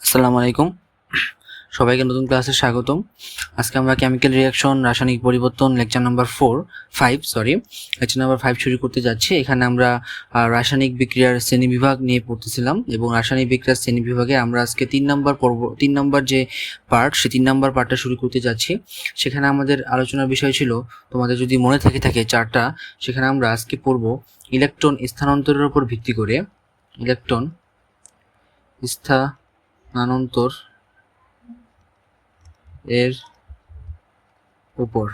আসসালামু আলাইকুম, সবাইকে নতুন ক্লাসে স্বাগতম। আজকে আমরা কেমিক্যাল রিঅ্যাকশন, রাসায়নিক পরিবর্তন লেকচার নাম্বার 5 শুরু করতে যাচ্ছি। এখানে আমরা রাসায়নিক বিক্রিয়ার শ্রেণীবিভাগ নিয়ে পড়তেছিলাম এবং রাসায়নিক বিক্রিয়ার শ্রেণীবিভাগে আমরা আজকে 3 নম্বর যে পার্ট, সেই 3 নম্বর পার্টটা শুরু করতে যাচ্ছি। সেখানে আমাদের আলোচনার বিষয় ছিল, তোমাদের যদি মনে থাকে চারটা, সেখানে আমরা আজকে পড়ব ইলেকট্রন স্থানান্তরের উপর ভিত্তি করে ইলেকট্রন স্থানান্তর এর উপর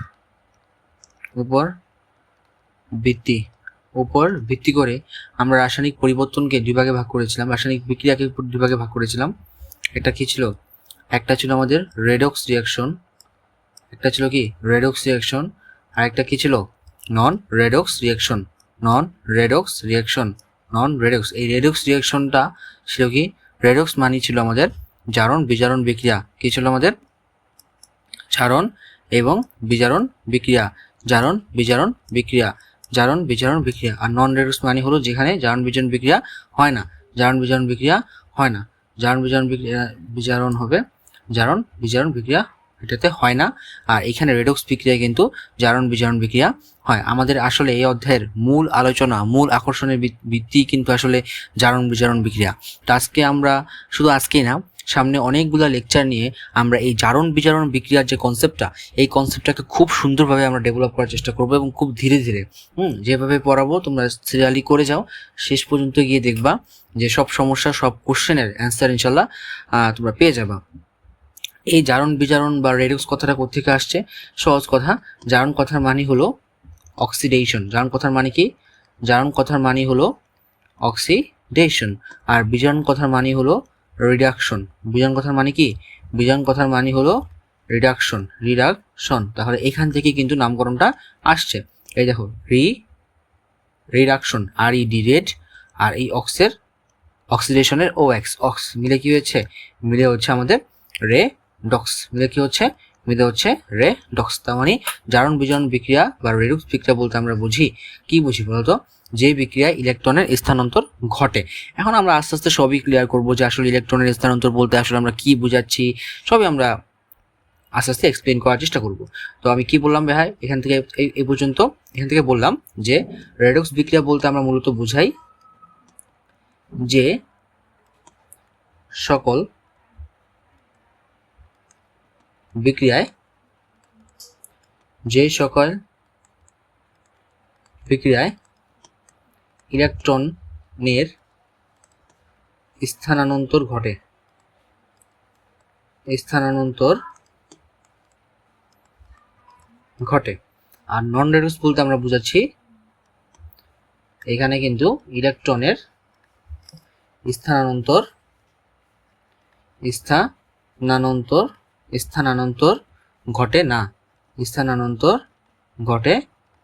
ভিত্তি করে আমরা রাসায়নিক পরিবর্তনকে দুই ভাগে ভাগ করেছিলাম, রাসায়নিক বিক্রিয়াকে দুই ভাগে ভাগ করেছিলাম। একটা কি ছিল? একটা ছিল আমাদের রেডক্স রিঅ্যাকশন, আর একটা কি ছিল? নন রেডক্স রিঅ্যাকশন। এই রেডক্স রিঅ্যাকশনটা ছিল কি? রেডক্স মানে ছিল আমাদের জারণ বিজারণ বিক্রিয়া। কি ছিল আমাদের? জারণ এবং বিজারণ বিক্রিয়া, আর নন রেডক্স মানে হলো যেখানে জারণ বিজারণ বিক্রিয়া হয় না, জারণ বিজারণ বিক্রিয়া এটাতে হয় না। আর এখানে রেডক্স বিক্রিয়া কিন্তু জারণ বিজারণ বিক্রিয়া হয়। আমাদের আসলে এই অধ্যায়ের মূল আলোচনা, মূল আকর্ষণের ভিত্তি কিন্তু আসলে জারণ বিজারণ বিক্রিয়া। তো আজকে আমরা শুধু আজকেই না, সামনে অনেকগুলো লেকচার নিয়ে আমরা এই জারণ বিজারণ বিক্রিয়ার যে কনসেপ্টটা, এই কনসেপ্টটাকে খুব সুন্দরভাবে আমরা ডেভেলপ করার চেষ্টা করবো এবং খুব ধীরে ধীরে যেভাবে পড়াবো তোমরা সিরিয়ালি করে যাও, শেষ পর্যন্ত গিয়ে দেখবা যে সব সমস্যা, সব কোশ্চেনের অ্যান্সার ইনশাল্লাহ তোমরা পেয়ে যাবা। এই জারণ বিজারণ বা রেডক্স কথাটা কোত্থেকে আসছে? সহজ কথা, জারণ কথার মানে হলো অক্সিডেশন। জারণ কথার মানে কি? জারণ কথার মানে হলো অক্সিডেশন। আর বিজারণ কথার মানে হলো রিডাকশন। বিজারণ কথার মানে কি? বিজারণ কথার মানে হলো রিডাকশন। তাহলে এখান থেকে কিন্তু নামকরণটা আসছে। এই দেখো, রিডাকশন, রেড, আর এই অক্সিডেশনের অক্স মিলে কি হয়েছে? মিলে হচ্ছে আমাদের রেডক্স। রেডক্স। তার মানে জারণ বিজারণ বিক্রিয়া বা রেডক্স বিক্রিয়া বলতে আমরা কি বুঝি বলতো? যে বিক্রিয়ায় ইলেকট্রনের স্থানান্তর ঘটে। এখন আমরা আস্তে আস্তে সবই ক্লিয়ার করবো যে আসলে ইলেকট্রনের স্থানান্তর বলতে আসলে আমরা কি বুঝাচ্ছি, সবই আমরা আস্তে আস্তে এক্সপ্লেন করার চেষ্টা করব। তো আমি কি বললাম ভাই, এখান থেকে এই পর্যন্ত বললাম যে রেডক্স বিক্রিয়া বলতে আমরা মূলত বুঝাই যে সকল বিক্রিয়ায় ইলেকট্রনের স্থানান্তর ঘটে। আর নন রেডক্স বলতে আমরা বুঝাচ্ছি এখানে কিন্তু ইলেকট্রনের স্থানান্তর ঘটে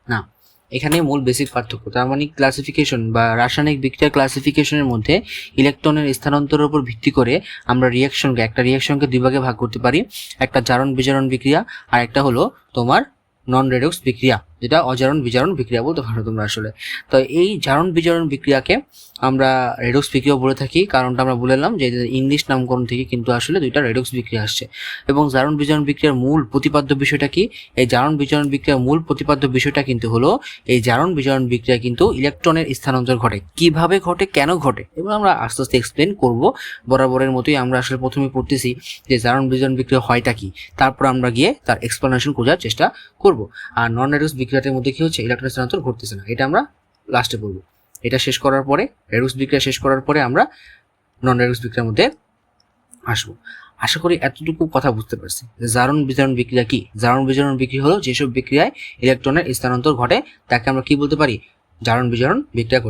না। এখানে মূল বেসিক পার্থক্য। তার মানে ক্লাসিফিকেশন বা রাসায়নিক বিক্রিয়া ক্লাসিফিকেশনের মধ্যে ইলেকট্রনের স্থানান্তরের উপর ভিত্তি করে আমরা একটা রিঅ্যাকশনকে দুই ভাগে ভাগ করতে পারি। একটা জারণ বিজারণ বিক্রিয়া, আর একটা হলো তোমার নন রেডক্স বিক্রিয়া, যেটা অজারণ বিজারণ বিক্রিয়া বলতে পারো তোমরা আসলে। তো এই জারণ বিজারণ বিক্রিয়াকে আমরা রেডক্স বিক্রিয়া বলে থাকি। কারণটা আমরা বললাম যে ইংলিশ নামকরণ থেকে কিন্তু আসলে দুইটা রেডক্স বিক্রিয়া আসছে। এবং জারণ বিজারণ বিক্রিয়ার মূল প্রতিপাদ্য বিষয়টা কি? এই জারণ বিজারণ বিক্রিয়ার মূল প্রতিপাদ্য বিষয়টা কিন্তু হলো এই জারণ বিজারণ বিক্রিয়া কিন্তু ইলেকট্রনের স্থানান্তর ঘটে। কিভাবে ঘটে, কেন ঘটে, এবং আমরা আস্তে আস্তে এক্সপ্লেন করব। বরাবরের মতোই আমরা আসলে প্রথমে পড়তেছি যে জারণ বিজারণ বিক্রিয়া হয়টা কি, তারপর আমরা গিয়ে তার এক্সপ্লেনেশন খোঁজার চেষ্টা করব। আর নন রেডক্স বিক্রিয়ার মধ্যে কি হচ্ছে? ইলেকট্রন স্থানান্তর ঘটতেছে না, এটা আমরা লাস্টে বলবো। এটা শেষ করার পরে, রেডক্স বিক্রিয়া শেষ করার পরে আমরা নন রেডক্স বিক্রিয়ার মধ্যে আসবো। আশা করি এতটুকু কথা বুঝতে পারছি। জারণ বিজারণ বিক্রিয়া কি? জারণ বিজারণ বিক্রিয়া হলো যেসব বিক্রিয়ায় ইলেকট্রনের স্থানান্তর ঘটে তাকে আমরা কি বলতে পারি? জারণ বিজারণ বিক্রিয়া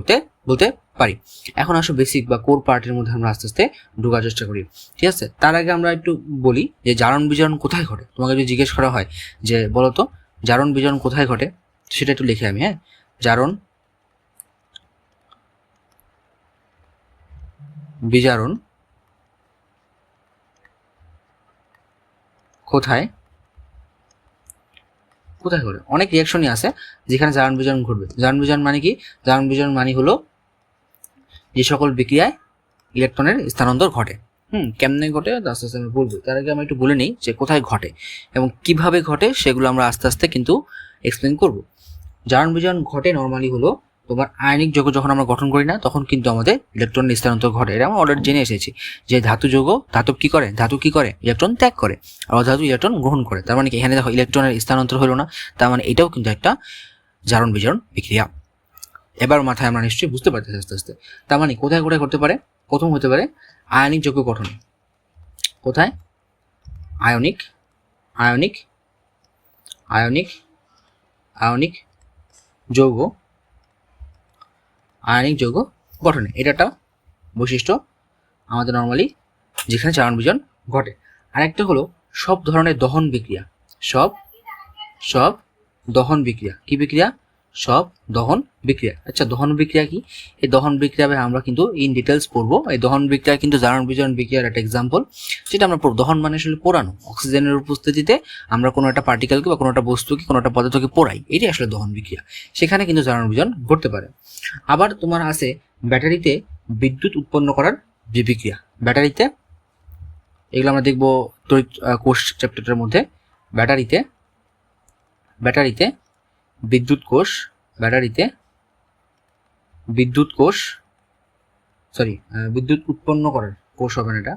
বলতে পারি। এখন আসো বেসিক বা কোর পার্টের মধ্যে আমরা আস্তে আস্তে ঢোকার চেষ্টা করি, ঠিক আছে? তার আগে আমরা একটু বলি যে জারণ বিজারণ কোথায় ঘটে। তোমাকে যদি জিজ্ঞেস করা হয় যে বলতো জারণ বিজারণ কোথায় ঘটে, সেটা একটু লিখে আমি, জারণ বিজারণ কোথায় ঘটে? অনেক রিঅ্যাকশনই আছে যেখানে জারণ বিজারণ ঘটবে। জারণ বিজারণ মানে কি? জারণ বিজারণ মানে হলো যে সকল বিক্রিয়ায় ইলেকট্রনের স্থানান্তর ঘটে। কেমনে ঘটে আস্তে আস্তে আমি বলবো। তার আগে আমি একটু বলে নিই যে কোথায় ঘটে এবং কিভাবে ঘটে, সেগুলো আমরা আস্তে আস্তে কিন্তু এক্সপ্লেন করব। জারণ বিজারণ ঘটে নর্মালি হলো তোমার আয়নিক যৌগ যখন আমরা গঠন করি না, তখন কিন্তু আমাদের ইলেকট্রন স্থানান্তর ঘটে। এটা আমরা অলরেডি জেনে এসেছি যে ধাতু যৌগ ধাতু কি করে ইলেকট্রন ত্যাগ করে, আর অধাতু ইলেকট্রন গ্রহণ করে। তার মানে কি এখানে দেখো ইলেকট্রনের স্থানান্তর হলো না, তার মানে এটাও কিন্তু একটা জারণ বিজারণ বিক্রিয়া। এবার মাথায় আমরা নিশ্চয়ই বুঝতে পারতেছি আস্তে আস্তে। তার মানে কোথায় কোথায় করতে পারে? প্রথম হতে পারে আয়নিক যৌগ গঠন। কোথায়? আয়নিক আয়নিক আয়নিক আয়নিক যৌগ আয়নিক যৌগ গঠনে। এটা একটা বৈশিষ্ট্য আমাদের নর্মালি যেখানে জারণ বিজারণ ঘটে। আরেকটা হলো সব ধরনের দহন বিক্রিয়া। সব দহন বিক্রিয়া। কি বিক্রিয়া? সব দহন বিক্রিয়া। আচ্ছা, দহন বিক্রিয়া কি? এই দহন বিক্রিয়া আমরা কিন্তু ইন ডিটেলস পড়বো। এই দহন বিক্রিয়া কিন্তু জারণ বিজারণ বিক্রিয়ার একটা এক্সাম্পল, যেটা আমরা পড়ব। দহন মানে আসলে পোড়ানো। অক্সিজেনের উপস্থিতিতে আমরা কোনো একটা পার্টিকেলকে বা কোনো একটা বস্তুকে, কোনো একটা পদার্থকে পোড়াই, এটাই আসলে দহন বিক্রিয়া। সেখানে কিন্তু জারণ বিজারণ ঘটতে পারে। আবার তোমার আছে ব্যাটারিতে বিদ্যুৎ উৎপন্ন করার যে বিক্রিয়া। ব্যাটারিতে, এগুলো আমরা দেখবো তড়িৎ কোষ চ্যাপ্টারটার মধ্যে। ব্যাটারিতে বিদ্যুৎ কোষ, বিদ্যুৎ উৎপন্ন করার কোষ হবে না, এটা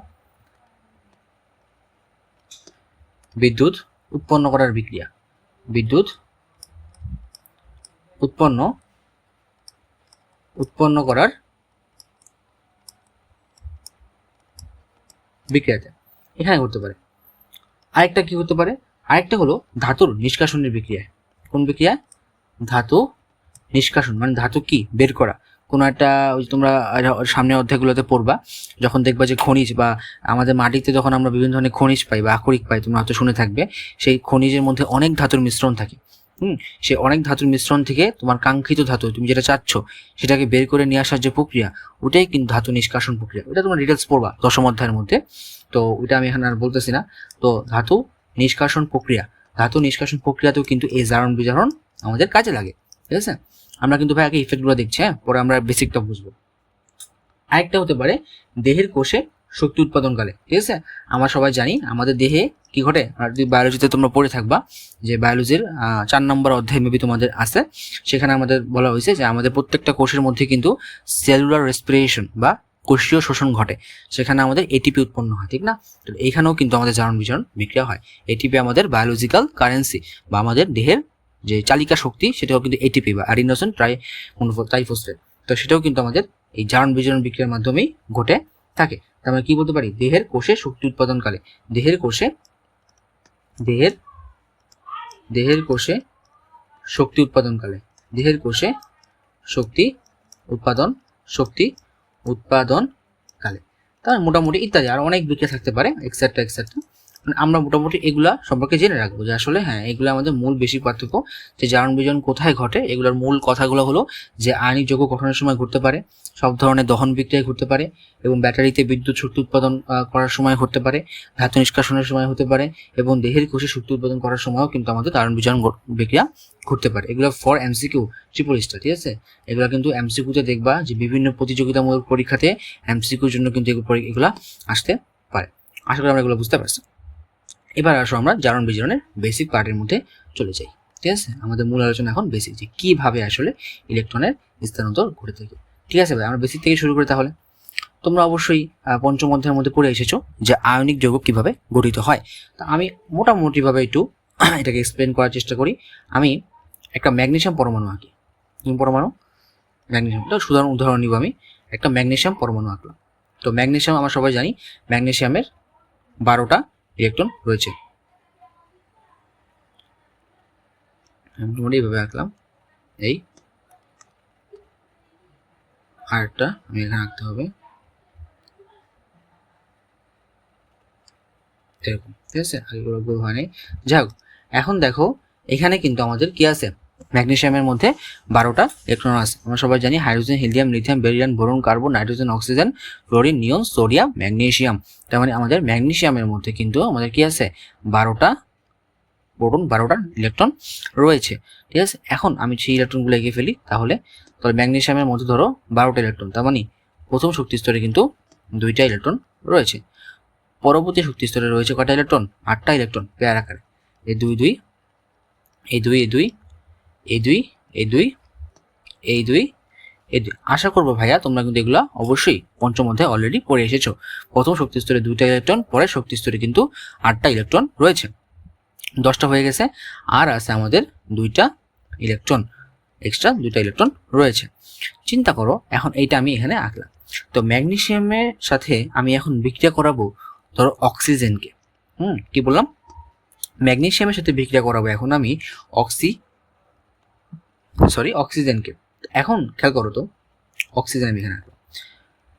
বিদ্যুৎ উৎপন্ন করার বিক্রিয়া। বিদ্যুৎ উৎপন্ন করার বিক্রিয়াতে এখানে করতে পারে। আরেকটা কি হতে পারে? আরেকটা হলো ধাতুর নিষ্কাশনের বিক্রিয়া। কোন বিক্রিয়া? ধাতু নিষ্কাশন, মানে ধাতু কি বের করা। কোনো একটা, তোমরা সামনের অধ্যায়গুলোতে পড়বা, যখন দেখবা যে খনিজ বা আমাদের মাটিতে যখন আমরা বিভিন্ন ধরনের খনিজ পাই বা আকরিক পাই, তোমরা হয়তো শুনে থাকবে, সেই খনিজের মধ্যে অনেক ধাতুর মিশ্রণ থাকে। সেই অনেক ধাতুর মিশ্রণ থেকে তোমার কাঙ্ক্ষিত ধাতু, তুমি যেটা চাচ্ছ সেটাকে বের করে নিয়ে আসার যে প্রক্রিয়া, ওটাই কিন্তু ধাতু নিষ্কাশন প্রক্রিয়া। ওটা তোমরা ডিটেলস পড়বা দশম অধ্যায়ের মধ্যে, তো ওইটা আমি এখানে আর বলতেছি না। তো ধাতু নিষ্কাশন প্রক্রিয়াতেও কিন্তু এই জারণ বিজারণ আমাদের কাজে লাগে। ঠিক আছে, আমরা কিন্তু ভাই আগে ইফেক্টগুলো দেখছি, পরে আমরা বেসিকটা বুঝবো। আরেকটা হতে পারে দেহের কোষে শক্তি উৎপাদনকালে। ঠিক আছে, আমরা সবাই জানি আমাদের দেহে কি ঘটে, আর যদি বায়োলজিতে তোমরা পড়ে থাকবা, যে বায়োলজির 4 নম্বর অধ্যায় মেবি তোমাদের আছে, সেখানে আমাদের বলা হয়েছে যে আমাদের প্রত্যেকটা কোষের মধ্যে কিন্তু সেলুলার রেসপিরেশন বা কোষীয় শোষণ ঘটে, সেখানে আমাদের এটিপি উৎপন্ন হয়। ঠিক না? তো এইখানেও কিন্তু আমাদের জারণ বিজারণ বিক্রিয়া হয়। এটিপি আমাদের বায়োলজিক্যাল কারেন্সি বা আমাদের দেহের যে চালিকা শক্তি, সেটাও কিন্তু এটিপি বা অ্যাডিনোসিন ট্রাইফসফেট। তো সেটাও কিন্তু আমাদের এই জারণ বিজারণ বিক্রিয়ার মাধ্যমেই ঘটে থাকে। তার মানে কি বলতে পারি? দেহের কোষে শক্তি উৎপাদনকালে, দেহের কোষে শক্তি উৎপাদনকালে, তার মোটামুটি ইত্যাদি আর অনেক বিক্রিয়া থাকতে পারে, এক্সেট্রা। আমরা মোটামুটি এগুলা সম্পর্কে জেনে রাখবো যে আসলে এগুলো আমাদের মূল বেশি পার্থক্য, যে জারণ বিজারণ কোথায় ঘটে। এগুলোর মূল কথাগুলো হলো যে আয়নিক যৌগ গঠনের সময় ঘটতে পারে, সব ধরনের দহন বিক্রিয়ায় ঘটতে পারে, এবং ব্যাটারিতে বিদ্যুৎ শক্তি উৎপাদন করার সময় ঘটতে পারে, ধাতু নিষ্কাশনের সময় হতে পারে, এবং দেহের কোষে শক্তি উৎপাদন করার সময়ও কিন্তু আমাদের জারণ বিজারণ বিক্রিয়া ঘটতে পারে। এগুলো ফর এমসিকিউ ট্রিপল স্টার। ঠিক আছে, এগুলো কিন্তু এমসিকিউতে দেখবা যে বিভিন্ন প্রতিযোগিতামূলক পরীক্ষাতে এমসিকিউর জন্য কিন্তু এগুলা আসতে পারে। আশা করি আমরা এগুলো বুঝতে পারছি। এবার আসো আমরা জারণ বিজারণের বেসিক পার্টের মধ্যে চলে যাই। ঠিক আছে, আমাদের মূল আলোচনা এখন বেসিক, যে কিভাবে আসলে ইলেকট্রনের স্থানান্তর ঘটে থাকে। ঠিক আছে ভাই, আমরা বেসিক থেকে শুরু করি তাহলে। তোমরা অবশ্যই পঞ্চম অধ্যায়ের মধ্যে পড়ে এসেছো যে আয়নিক যৌগ কিভাবে গঠিত হয়। তা আমি মোটামুটিভাবে একটু এটাকে এক্সপ্লেন করার চেষ্টা করি। আমি একটা ম্যাগনেসিয়াম পরমাণু আঁকি। ম্যাগনেসিয়াম, এটা সাধারণ উদাহরণ নিব। আমি একটা ম্যাগনেসিয়াম পরমাণু আঁকলাম। তো ম্যাগনেসিয়াম আমরা সবাই জানি, ম্যাগনেসিয়ামের 12টা ইলেকট্রন রয়েছে। মোটামুটি এইভাবে আঁকলাম। এই আরেকটা আমি এখানে আঁকতে হবে এরকম। ঠিক আছে, আগেগুলো গোল হয় নাই। যাই হোক, এখন দেখো এখানে কিন্তু আমাদের কি আছে, ম্যাগনেসিয়ামের মধ্যে 12টা ইলেকট্রন আছে। আমরা সবাই জানি hydrogen, helium, lithium, beryllium, boron, carbon, nitrogen, oxygen, chlorine, neon, sodium, magnesium. তার মানে আমাদের ম্যাগনেসিয়ামের মধ্যে কিন্তু আমাদের কি আছে, 12টা প্রোটন, 12টা ইলেকট্রন রয়েছে। ঠিক আছে, এখন আমি সেই ইলেকট্রনগুলো এঁকে ফেলি। তাহলে ম্যাগনেসিয়ামের মধ্যে ধরো 12টা ইলেকট্রন, তার মানে প্রথম শক্তি স্তরে কিন্তু 2টা ইলেকট্রন রয়েছে। পরবর্তী শক্তি স্তরে রয়েছে কয়টা ইলেকট্রন? 8টা ইলেকট্রন পেয়ার আকারে। এই 2 2 এই 2 এই 2 এই 2 এই 2 এই 2 এই 2। আশা করবো ভাইয়া তোমরা কিন্তু এগুলো অবশ্যই পঞ্চম অধ্যায়ে অলরেডি পড়ে এসেছো। প্রথম শক্তি স্তরে 2টা ইলেকট্রন, পরের শক্তি স্তরে কিন্তু 8টা ইলেকট্রন রয়েছে। 10টা হয়ে গেছে, আর আছে আমাদের 2টা ইলেকট্রন, এক্সট্রা 2টা ইলেকট্রন রয়েছে। চিন্তা করো এখন এইটা আমি এখানে আঁকলাম। তো ম্যাগনেসিয়ামের সাথে আমি এখন বিক্রিয়া করাবো ধরো অক্সিজেনকে। কি বললাম? ম্যাগনেসিয়ামের সাথে বিক্রিয়া করাবো এখন আমি অক্সিজেনকে। এখন খেয়াল করো তো, অক্সিজেন আমি এখানে আঁকলাম,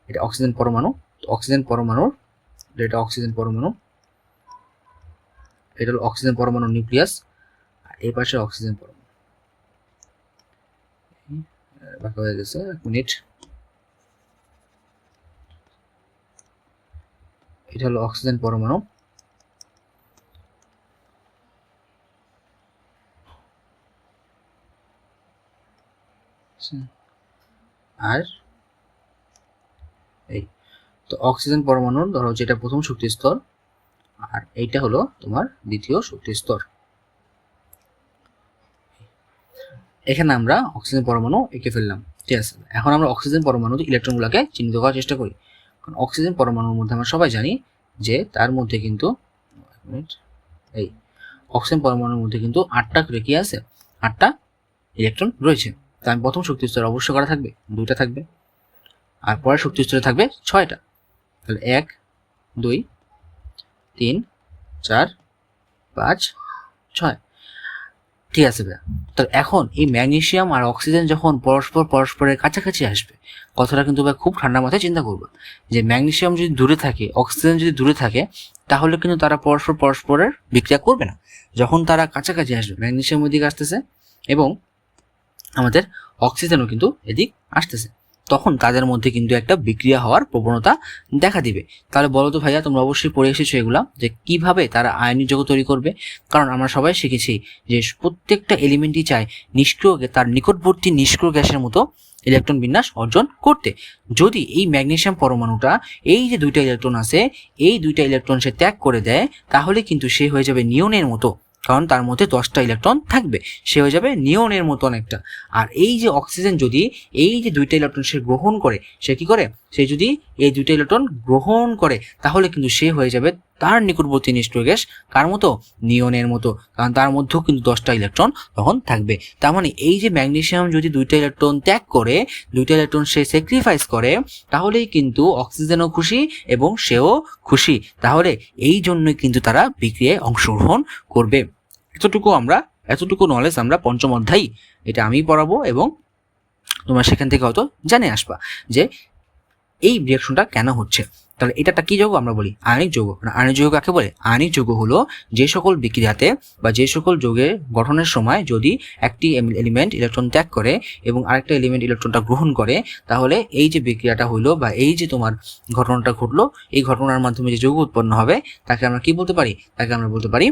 এটা অক্সিজেন পরমাণু। অক্সিজেন পরমাণুর, এটা অক্সিজেন পরমাণু, এটা হলো অক্সিজেন পরমাণুর নিউক্লিয়াস, আর এই পাশে অক্সিজেন পরমাণু। বাকি হয়ে গেছে, এক মিনিট। এটা হলো অক্সিজেন পরমাণু, আর এই তো অক্সিজেন পরমাণুর ধরো যেটা প্রথম শক্তি স্তর, আর এইটা হলো তোমার দ্বিতীয় শক্তি স্তর। এখানে আমরা অক্সিজেন পরমাণু এঁকে ফেললাম, ঠিক আছে। এখন আমরা অক্সিজেন পরমাণুতে ইলেকট্রনগুলোকে চিহ্নিত করার চেষ্টা করি। কারণ অক্সিজেন পরমাণুর মধ্যে আমরা সবাই জানি যে তার মধ্যে কিন্তু এই অক্সিজেন পরমাণুর মধ্যে কিন্তু 8টা করে কি আছে? 8টা ইলেকট্রন রয়েছে। তাই আমি প্রথম শক্তি স্তরে অবশ্যই করা থাকবে 2টা থাকবে, আর পরের শক্তি স্তরে থাকবে 6টা। তাহলে 1 2 3 4 5 6। ঠিক আছে ভাইয়া। তো এখন এই ম্যাগনেসিয়াম আর অক্সিজেন যখন পরস্পরের কাছাকাছি আসবে, কথাটা কিন্তু ভাই খুব ঠান্ডা মাথায় চিন্তা করবে যে ম্যাগনেসিয়াম যদি দূরে থাকে, অক্সিজেন যদি দূরে থাকে, তাহলে কিন্তু তারা পরস্পরের বিক্রিয়া করবে না। যখন তারা কাছাকাছি আসবে, ম্যাগনেসিয়াম ওইদিকে আসতেছে এবং আমাদের অক্সিজেনও কিন্তু এদিক আসতেছে, তখন তাদের মধ্যে কিন্তু একটা বিক্রিয়া হওয়ার প্রবণতা দেখা দিবে। তাহলে বলো তো ভাইয়া, তোমরা অবশ্যই পড়ে এসেছো এগুলা, যে কিভাবে তারা আয়নিক যৌগ তৈরি করবে। কারণ আমরা সবাই শিখেছি যে প্রত্যেকটা এলিমেন্টই চায় নিষ্ক্রিয়, তার নিকটবর্তী নিষ্ক্রিয় গ্যাসের মতো ইলেকট্রন বিন্যাস অর্জন করতে। যদি এই ম্যাগনেসিয়াম পরমাণুটা এই যে 2টা ইলেকট্রন আছে, এই 2টা ইলেকট্রন সে ত্যাগ করে দেয়, তাহলে কিন্তু সে হয়ে যাবে নিয়নের মতো, কারণ তার মধ্যে 10টা ইলেকট্রন থাকবে, সে হয়ে যাবে নিয়নের মতো অনেকটা। আর এই যে অক্সিজেন যদি এই যে 2টা ইলেকট্রন সে গ্রহণ করে, সে কি করে? সে যদি এই 2টা ইলেকট্রন গ্রহণ করে, তাহলে কিন্তু সে হয়ে যাবে তার নিকটবর্তী নিষ্ক্রিয় গ্যাস, কার মতো? নিয়নের মতো, কারণ তার মধ্যেও কিন্তু 10টা ইলেকট্রন তখন থাকবে। তার মানে এই যে ম্যাগনেসিয়াম যদি 2টা ইলেকট্রন ত্যাগ করে, 2টা ইলেকট্রন সে স্যাক্রিফাইস করে, তাহলেই কিন্তু অক্সিজেনও খুশি এবং সেও খুশি। তাহলে এই জন্যই কিন্তু তারা বিক্রিয়ায় অংশগ্রহণ করবে। এতটুকু নলেজ আমরা পঞ্চম অধ্যায়, এটা আমি পড়াবো এবং তোমরা সেখান থেকে হয়তো জেনে আসবা যে এই রিঅ্যাকশনটা কেন হচ্ছে। তাহলে এটা কি যৌগ? আমরা বলি আয়নিক যৌগ। আয়নিক যৌগ কাকে বলে? আয়নিক যৌগ হলো যে সকল বিক্রিয়াতে বা যে সকল যৌগের গঠনের সময় যদি একটি এলিমেন্ট ইলেকট্রন ত্যাগ করে এবং আরেকটা এলিমেন্ট ইলেকট্রনটা গ্রহণ করে, তাহলে এই যে বিক্রিয়াটা হইলো বা এই যে তোমার ঘটনাটা ঘটলো, এই ঘটনার মাধ্যমে যে যৌগ উৎপন্ন হবে, তাকে আমরা কি বলতে পারি? তাকে আমরা বলতে পারি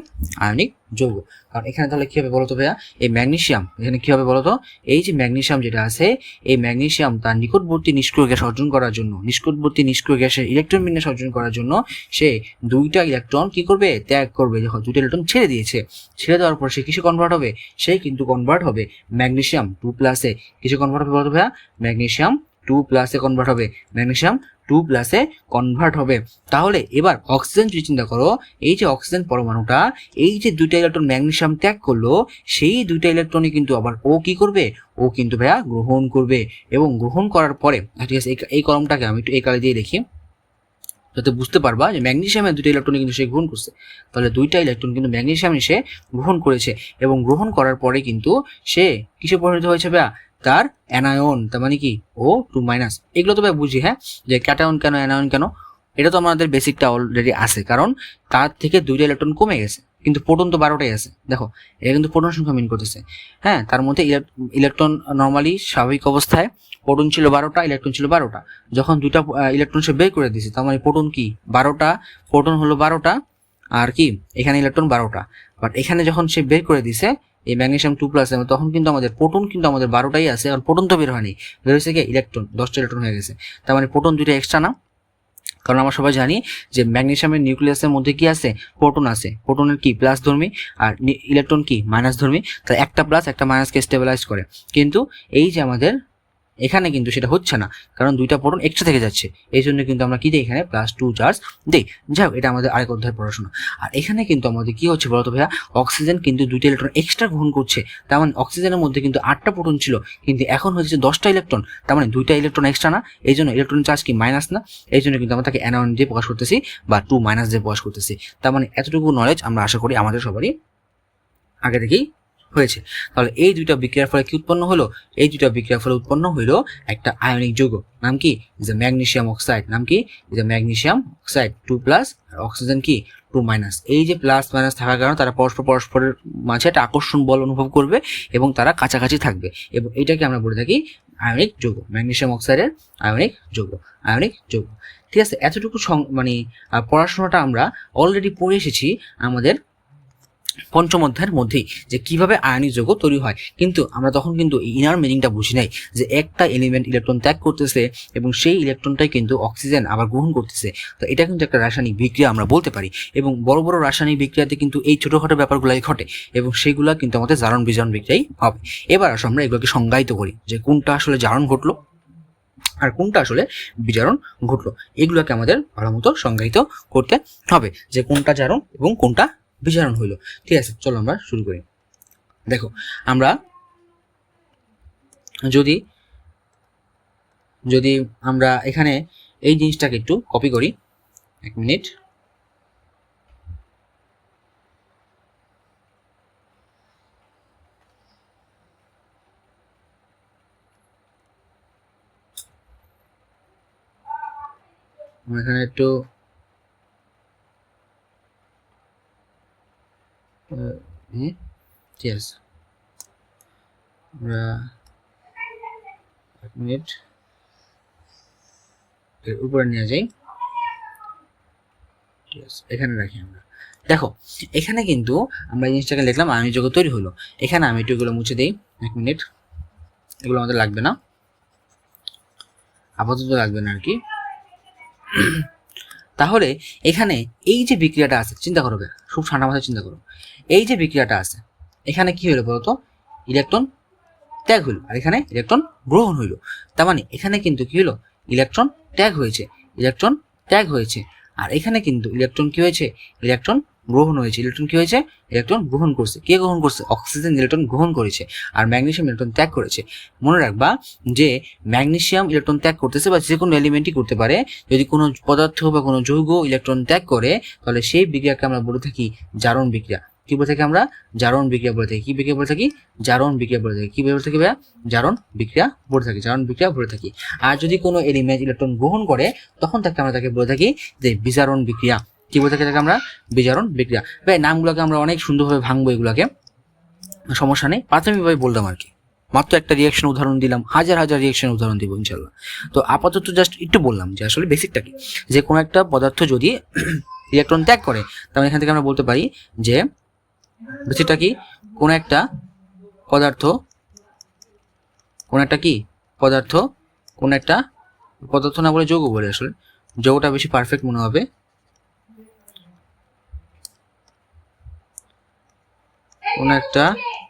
আয়নিক যৌগ। কারণ এখানে তাহলে কি হবে বলতো ভাইয়া? এই ম্যাগনেসিয়াম এখানে কি হবে বলতো? এই যে ম্যাগনেসিয়াম যেটা আছে, এই ম্যাগনেসিয়াম তার নিকটবর্তী নিষ্ক্রিয় গ্যাস অর্জন করার জন্য, নিকটবর্তী নিষ্ক্রিয় গ্যাসের ইলেকট্রন বিন্যাস অর্জন করার জন্য সে 2টা ইলেকট্রন কি করবে? ত্যাগ করবে। যখন 2টা ইলেকট্রন ছেড়ে দিয়েছে, ছেড়ে দেওয়ার পর সে কিসে কনভার্ট হবে? সে কিন্তু কনভার্ট হবে ম্যাগনেসিয়াম 2+ কিসে কনভার্ট হবে বলতো ভাইয়া? ম্যাগনেসিয়াম 2+ কনভার্ট হবে, ম্যাগনেসিয়াম 2+ কনভার্ট হবে। তাহলে এবার অক্সিজেন যদি চিন্তা করো, এই যে অক্সিজেন পরমাণুটা এই যে 2টা ইলেকট্রন ম্যাগনেসিয়াম ত্যাগ করলো, সেই 2টা ইলেকট্রনই কিন্তু আবার ও কি করবে? ও কিন্তু ভাইয়া গ্রহণ করবে। এবং গ্রহণ করার পরে, ঠিক আছে, এই কলমটাকে আমি একটু এই কালি দিয়ে লিখি যাতে বুঝতে পারবা যে ম্যাগনেসিয়ামের 2টা ইলেকট্রন কিন্তু সে গ্রহণ করছে। তাহলে 2টা ইলেকট্রন কিন্তু ম্যাগনেসিয়াম সে গ্রহণ করেছে এবং গ্রহণ করার পরে কিন্তু সে কিসে পরিণত হয়েছে ভাইয়া? তার অ্যানায়ন, তার মানে কি O2-। এগুলো তো ভাই বুঝি, হ্যাঁ, যে ক্যাটায়ন কেন, অ্যানায়ন কেন, এটা তো আমাদের বেসিকটা অলরেডি আছে। কারণ তার থেকে 2টা ইলেকট্রন কমে গেছে, কিন্তু প্রোটন তো 12টাই আছে। দেখো এটা কিন্তু প্রোটন সংখ্যা মিন করতেছে, হ্যাঁ। তার মধ্যে ইলেকট্রন নর্মালি স্বাভাবিক অবস্থায় প্রোটন ছিল 12টা, ইলেকট্রন ছিল 12টা। যখন 2টা ইলেকট্রন সে বের করে দিয়েছে, তার মানে প্রোটন কি 12টা, প্রোটন হলো 12টা, আর কি এখানে ইলেকট্রন 12টা। বাট এখানে যখন সে বের করে দিছে এই ম্যাগনেসিয়াম 2+, তখন কিন্তু আমাদের প্রোটন কিন্তু আমাদের 12টাই আছে, আর প্রোটন তো বের হয়নি, বের হয়েছে কি ইলেকট্রন, 10টা ইলেকট্রন হয়ে গেছে। তার মানে প্রোটন 2টা এক্সট্রা না, কারণ আমরা সবাই জানি যে ম্যাগনেসিয়ামের নিউক্লিয়াসের মধ্যে কি আছে, প্রোটন আছে, প্রোটনের কি প্লাস ধর্মী আর ইলেকট্রন কি মাইনাস ধর্মী, তাই একটা প্লাস একটা মাইনাসকে স্টেবিলাইজ করে। কিন্তু এই যে আমাদের এখানে কিন্তু সেটা হচ্ছে না, কারণ দুইটা প্রোটন এক্সট্রা থেকে যাচ্ছে, এই জন্য কিন্তু আমরা কি দিই এখানে +2 চার্জ দিই। যাই হোক, এটা আমাদের আরেক অধ্যায়ের পড়াশোনা। আর এখানে কিন্তু আমাদের কি হচ্ছে বলতো ভাইয়া, অক্সিজেন কিন্তু 2টা ইলেকট্রন এক্সট্রা গ্রহণ করছে। তার মানে অক্সিজেনের মধ্যে কিন্তু 8টা প্রোটন ছিল, কিন্তু এখন হচ্ছে 10টা ইলেকট্রন, তার মানে 2টা ইলেকট্রন এক্সট্রা না, এই জন্য ইলেকট্রন চার্জ কি মাইনাস না, এই জন্য কিন্তু আমরা তাকে অ্যানায়ন দিয়ে প্রকাশ করতেছি বা 2 মাইনাস দিয়ে প্রকাশ করতেছি। তার মানে এতটুকু নলেজ আমরা আশা করি আমাদের সবারই আগে থেকেই হয়েছে। তাহলে এই দুইটা বিক্রিয়ার ফলে কি উৎপন্ন হলো, এই দুইটা বিক্রিয়ার ফলে উৎপন্ন হইলো একটা আয়নিক যৌগ, নাম কি, যে ম্যাগনেসিয়াম অক্সাইড, নাম কি, যে ম্যাগনেসিয়াম অক্সাইড 2+ আর অক্সিজেন কি 2-। এই যে প্লাস মাইনাস থাকার কারণে তারা পরস্পরের মাঝে একটা আকর্ষণ বল অনুভব করবে এবং তারা কাছাকাছি থাকবে, এবং এইটাকে আমরা বলে থাকি আয়নিক যৌগ, ম্যাগনেসিয়াম অক্সাইডের আয়নিক যৌগ, আয়নিক যৌগ। ঠিক আছে, এতটুকু মানে পড়াশোনাটা আমরা অলরেডি পড়ে এসেছি আমাদের পঞ্চম অধ্যায়ের মধ্যেই, যে কিভাবে আয়নিক যৌগ তৈরি হয়। কিন্তু আমরা তখন কিন্তু ইনার মিনিংটা বুঝি নাই, যে একটা এলিমেন্ট ইলেকট্রন ত্যাগ করতেছে এবং সেই ইলেকট্রনটাই কিন্তু অক্সিজেন আবার গ্রহণ করতেছে। তো এটা কিন্তু একটা রাসায়নিক বিক্রিয়া আমরা বলতে পারি, এবং বড় বড় রাসায়নিক বিক্রিয়াতে কিন্তু এই ছোটখাটো ব্যাপারগুলাই ঘটে, এবং সেইগুলা কিন্তু আমাদের জারণ বিজারণ বিক্রিয়াই হবে। এবার আসলে আমরা এগুলোকে সংজ্ঞায়িত করি, যে কোনটা আসলে জারণ ঘটলো আর কোনটা আসলে বিজারণ ঘটলো, এগুলোকে আমাদের ভালো মতো সংজ্ঞায়িত করতে হবে, যে কোনটা জারণ এবং কোনটা বিজারণ হইলো। ঠিক আছে, চলো আমরা শুরু করি। দেখো, আমরা যদি আমরা এখানে এই জিনিসটাকে একটু কপি করি, 1 মিনিট। আমরা এখানে একটু ঠিক আছে, আমরা 1 মিনিট এর উপরে নিয়ে যাই। ঠিক আছে, এখানে রাখি আমরা। দেখো, এখানে কিন্তু আমরা এই জিনিসটাকে লিখলাম আয়নিক যৌগ তৈরি হলো। এখানে আমি একটু এগুলো মুছে দিই, 1 মিনিট, এগুলো আমাদের লাগবে না, আপাতত লাগবে না আর কি। তাহলে এখানে এই যে বিক্রিয়াটা আছে, চিন্তা করো, খুব ঠান্ডা মাথায় চিন্তা করো, এই যে বিক্রিয়াটা আছে এখানে কি হলো বলতো, ইলেকট্রন ত্যাগ হইল আর এখানে ইলেকট্রন গ্রহণ হইল। তার মানে এখানে কিন্তু কি হলো, ইলেকট্রন ত্যাগ হয়েছে, ইলেকট্রন ত্যাগ হয়েছে, আর এখানে কিন্তু ইলেকট্রন কি হয়েছে, ইলেকট্রন গ্রহণ হয়েছে। ইলেকট্রন কি হয়েছে, ইলেকট্রন গ্রহণ করছে। কে গ্রহণ করছে, অক্সিজেন ইলেকট্রন গ্রহণ করেছে, আর ম্যাগনেসিয়াম ইলেকট্রন ত্যাগ করেছে। মনে রাখবা যে ম্যাগনেসিয়াম ইলেকট্রন ত্যাগ করতেছে, বা যে কোনো এলিমেন্টই করতে পারে, যদি কোনো পদার্থ বা কোনো যৌগ ইলেকট্রন ত্যাগ করে, তাহলে সেই বিক্রিয়াকে আমরা বলে থাকি জারণ বিক্রিয়া। কি বলে থাকি আমরা, জারণ বিক্রিয়া বলে থাকি। কি বিক্রিয়া বলে থাকি, জারণ বিক্রিয়া বলে থাকি। কি বলে থাকি ভাইয়া, জারণ বিক্রিয়া বলে থাকি, জারণ বিক্রিয়া বলে থাকি। আর যদি কোনো এলিমেন্ট ইলেকট্রন গ্রহণ করে, তখন আমরা তাকে বলে থাকি যে বিজারণ বিক্রিয়া। কি বলে থাকি তাকে আমরা, বিজারণ বিক্রিয়া। ভাই নামগুলোকে আমরা অনেক সুন্দরভাবে ভাঙবো, এগুলাকে সমস্যা নেই, প্রাথমিকভাবে বললাম আর কি, মাত্র একটা রিয়াকশন উদাহরণ দিলাম, হাজার হাজার রিয়াকশন উদাহরণ দিব ইনশাল্লাহ। তো আপাতত জাস্ট একটু বললাম যে আসলে বেসিকটা কি, যে কোনো একটা পদার্থ যদি ইলেকট্রন ত্যাগ করে, তাহলে এখান থেকে আমরা বলতে পারি যে বেসিকটা কি, কোন একটা পদার্থ, কোন একটা কি পদার্থ, কোন একটা পদার্থ না বলে যৌগ বলে, আসলে যৌগটা বেশি পারফেক্ট মনে হবে।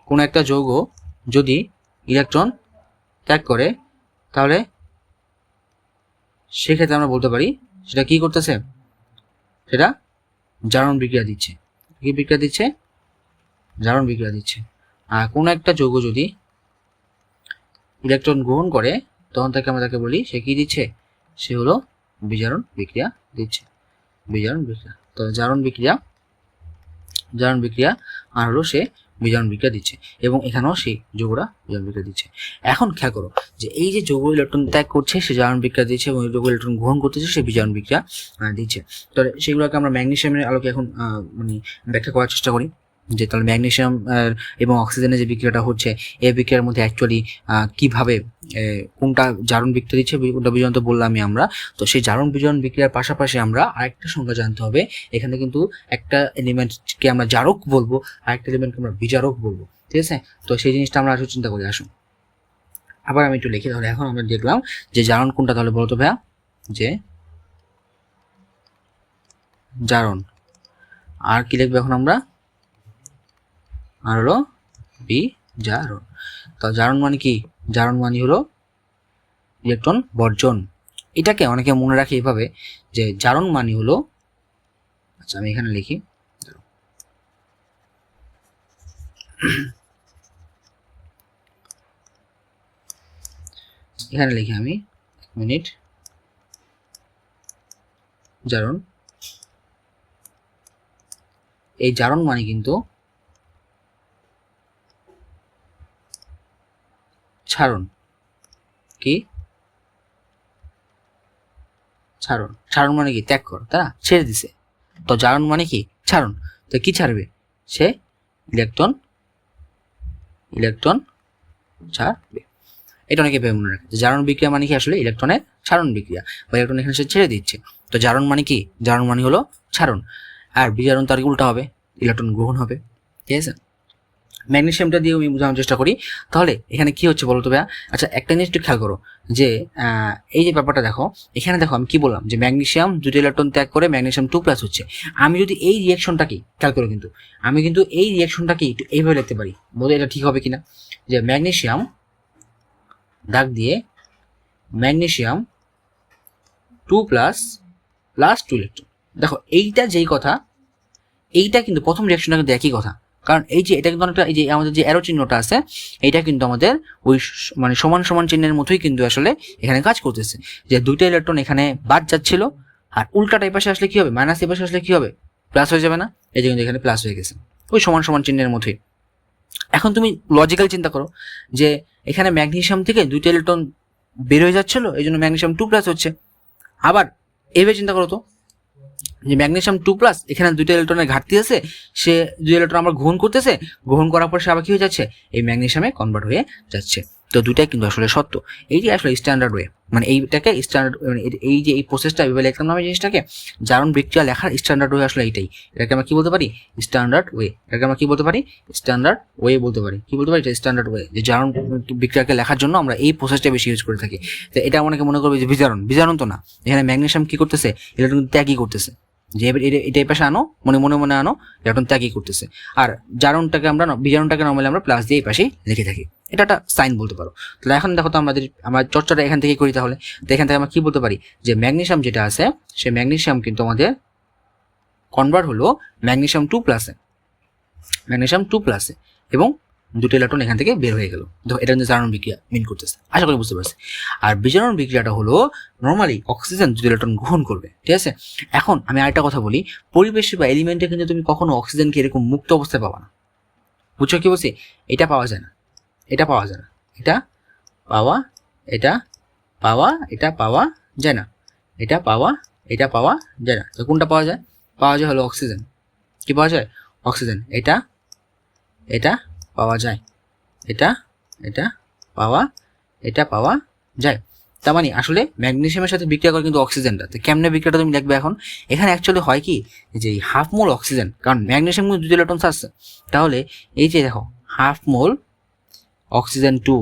কোন একটা যৌগ যদি ইলেকট্রন ত্যাগ করে, তাহলে সেক্ষেত্রে আমরা বলতে পারি সেটা কি করতেছে, সেটা জারণ বিক্রিয়া দিচ্ছে। কি বিক্রিয়া দিচ্ছে, জারণ বিক্রিয়া দিচ্ছে। আর কোন একটা যৌগ যদি ইলেকট্রন গ্রহণ করে, তখন আমরা তাকে বলি সে কি দিচ্ছে, সে হলো বিজারণ বিক্রিয়া দিচ্ছে, বিজারণ বিক্রিয়া। তো জারণ বিক্রিয়া আর হলো সে বিজারণ বিক্রিয়া দিচ্ছে, এবং এখানেও সেই যৌগটা বিজারণ বিক্রিয়া দিচ্ছে। এখন খেয়াল করো যে এই যে যৌগ ইলেকট্রন ত্যাগ করছে সে জারণ বিক্রিয়া দিচ্ছে, এবং যৌগ ইলেকট্রন গ্রহণ করতেছে সে বিজারণ বিক্রিয়া দিচ্ছে। তাহলে সেগুলোকে আমরা ম্যাগনেসিয়ামের আলোকে এখন মানে ব্যাখ্যা করার চেষ্টা করি, যে তাহলে ম্যাগনেসিয়াম এবং অক্সিজেনের যে বিক্রিয়াটা হচ্ছে, এই বিক্রিয়ার মধ্যে অ্যাকচুয়ালি কিভাবে কোনটা জারণ বিক্রিয়া দিচ্ছে, কোনটা বিজারণ তো বললামই আমরা। তো সেই জারণ বিজারণ বিক্রিয়ার পাশাপাশি আমরা আরেকটা সংজ্ঞা জানতে হবে। এখানে কিন্তু একটা এলিমেন্টকে আমরা জারক বলবো, আরেকটা এলিমেন্টকে আমরা বিজারক বলবো, ঠিক আছে। তো সেই জিনিসটা আমরা আসলে চিন্তা করি। আসুন আবার আমি একটু লিখি, তাহলে এখন আমরা দেখলাম যে জারণ কোনটা, তাহলে বলতো ভাইয়া, যে জারণ। আর কি লিখবো এখন আমরা, আর হলো বিজারণ। তো জারণ মানে কি, জারণ মানে হলো ইলেকট্রন বর্জন। এটাকে অনেকে মনে রাখে এভাবে যে জারণ মানে হলো, আচ্ছা আমি এখানে লিখি, এখানে লিখি আমি, এক মিনিট, জারণ। এই জারণ মানে কিন্তু ছাড়ন। কি ছাড়ন, ছাড়ন মানে কি ত্যাগ কর, তারা ছেড়ে দিছে। তো জারণ মানে কি ছাড়ন, তো কি ছাড়বে সে, ইলেকট্রন, ইলেকট্রন ছাড়বে। এটা অনেকে ভেবে মনে রাখে যে জারণ বিক্রিয়া মানে কি আসলে ইলেকট্রনের ছাড়ন বিক্রিয়া, বা ইলেকট্রন এখানে সে ছেড়ে দিচ্ছে। তো জারণ মানে কি, জারণ মানে হলো ছাড়ন। আর বিজারণ তার উল্টা হবে, ইলেকট্রন গ্রহণ হবে। ঠিক আছে, ম্যাগনেসিয়ামটা দিয়ে আমি বোঝানোর চেষ্টা করি। তাহলে এখানে কি হচ্ছে বলতো ভাইয়া, আচ্ছা একটা জিনিস একটু খেয়াল করো যে এই যে ব্যাপারটা দেখো, এখানে দেখো আমি কি বললাম যে ম্যাগনেসিয়াম দুটো ইলেকট্রন ত্যাগ করে ম্যাগনেসিয়াম 2+ হচ্ছে। আমি যদি এই রিয়াকশনটাকে খেয়াল করো, কিন্তু আমি কিন্তু এই রিয়াকশনটাকে একটু এইভাবে লিখতে পারি, বলতে এটা ঠিক হবে কিনা, যে ম্যাগনেসিয়াম দাগ দিয়ে ম্যাগনেসিয়াম 2+ প্লাস 2 ইলেকট্রন। দেখো এইটা যেই কথা, এইটা কিন্তু প্রথম রিয়াকশনটা কিন্তু একই কথা, কারণ এই যে এটা কিন্তু অনেকটা, এই যে আমাদের যে অ্যারো চিহ্নটা আছে, এটা কিন্তু আমাদের ওই মানে সমান সমান চিহ্নের মতোই কিন্তু আসলে এখানে কাজ করতেছে, যে দুইটা ইলেকট্রন এখানে বাদ যাচ্ছিল, আর উল্টাটা এই পাশে আসলে কি হবে, মাইনাস এই পাশে আসলে কি হবে, প্লাস হয়ে যাবে না, এই যে কিন্তু এখানে প্লাস হয়ে গেছে, ওই সমান সমান চিহ্নের মতোই। এখন তুমি লজিক্যাল চিন্তা করো যে এখানে ম্যাগনেসিয়াম থেকে দুইটা ইলেকট্রন বের হয়ে যাচ্ছিল, এই জন্য ম্যাগনেসিয়াম 2+ হচ্ছে। আবার এভাবে চিন্তা করো তো, যে ম্যাগনেসিয়াম 2+, এখানে দুইটা ইলেকট্রনের ঘাটতি আছে, সে দুই ইলেকট্রন আবার গ্রহণ করতেছে, গ্রহণ করার পর সে আবার কি হয়ে যাচ্ছে, এই ম্যাগনেসিয়ামে কনভার্ট হয়ে যাচ্ছে। তো দুইটাই কিন্তু আসলে সত্য। এইটি আসলে স্ট্যান্ডার্ড ওয়ে, মানে এইটাকে স্ট্যান্ডার্ড, মানে এই যে এই প্রসেসটা এভাবে লিখলাম না জিনিসটাকে, জারণ বিক্রিয়া লেখার স্ট্যান্ডার্ড ওয়ে আসলে এইটাই। এটাকে আমরা কি বলতে পারি, স্ট্যান্ডার্ড ওয়ে। এটাকে আমরা কি বলতে পারি, স্ট্যান্ডার্ড ওয়ে বলতে পারি। কি বলতে পারি, এটা স্ট্যান্ডার্ড ওয়ে, যে জারণ বিক্রিয়াকে লেখার জন্য আমরা এই প্রসেসটা বেশি ইউজ করে থাকি। তো এটা অনেকে মনে করবে যে বিজারণ, বিজারণ তো না, এখানে ম্যাগনেসিয়াম কি করতেছে, ইলেকট্রন ত্যাগই করতেছে, যে এটা এই পাশে আনো, মনে মনে মনে আনো, ইলেকট্রন ত্যাগই করতেছে। আর জারণটাকে আমরা, বিজারণটাকে নর্মালি আমরা প্লাস দিয়ে এই পাশেই লিখে থাকি, এটা একটা সাইন বলতে পারো। তাহলে এখন দেখো তো আমরা চর্চাটা এখান থেকে করি। তাহলে তো এখান থেকে আমরা কি বলতে পারি, যে ম্যাগনেসিয়াম যেটা আছে, সে ম্যাগনেসিয়াম কিন্তু আমাদের কনভার্ট হলো ম্যাগনেসিয়াম 2+, ম্যাগনেসিয়াম 2+, এবং দুটো ইলেকট্রন এখান থেকে বের হয়ে গেল। দেখো এটা কিন্তু জারণ বিক্রিয়া মিন করতেছে, আশা করি বুঝতে পারছি। আর বিজারণ বিক্রিয়াটা হলো নর্মালি অক্সিজেন দুটো ইলেকট্রন গ্রহণ করবে। ঠিক আছে, এখন আমি আরেকটা কথা বলি, পরিবেশে বা এলিমেন্টে কিন্তু তুমি কখনো অক্সিজেনকে এরকম মুক্ত অবস্থায় পাবা না। বুঝছো কি বলছি, এটা পাওয়া যায় না, এটা পাওয়া যায় না, এটা পাওয়া, এটা পাওয়া, এটা পাওয়া যায় না, এটা পাওয়া, এটা পাওয়া যায় না। তো কোনটা পাওয়া যায়, পাওয়া যায় হলো অক্সিজেন। কি পাওয়া যায়, অক্সিজেন। এটা এটা পাওয়া যায়, এটা এটা পাওয়া, এটা পাওয়া যায়। তার মানে আসলে ম্যাগনেসিয়ামের সাথে বিক্রিয়া করে কিন্তু অক্সিজেনটা। তো কেমনে বিক্রিয়াটা তুমি দেখবে এখন, এখানে অ্যাকচুয়ালি হয় কি, যে হাফ মোল অক্সিজেন, কারণ ম্যাগনেসিয়াম কিন্তু 2 ইলেকট্রন আছে, তাহলে এই যে দেখো হাফ মোল অক্সিজেন 2,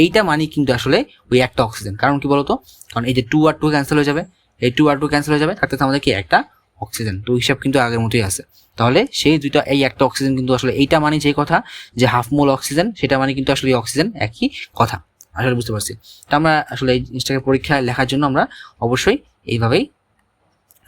এইটা মানে কিন্তু আসলে ওই একটা অক্সিজেন। কারণ কি বলতো, কারণ এই যে 2 আর 2 ক্যান্সেল হয়ে যাবে, এই 2 আর 2 ক্যান্সেল হয়ে যাবে, থাকতে আমাদের কি একটা অক্সিজেন। তো হিসাব কিন্তু আগের মতোই আছে। তাহলে সেই দুইটা, এই একটা অক্সিজেন কিন্তু আসলে এইটা মানে যে কথা, যে হাফ মোল অক্সিজেন, সেটা মানে কিন্তু আসলে অক্সিজেন একই কথা। আসলে বুঝতে পারছি। তো আমরা আসলে এই জিনিসটাকে পরীক্ষায় লেখার জন্য আমরা অবশ্যই এইভাবেই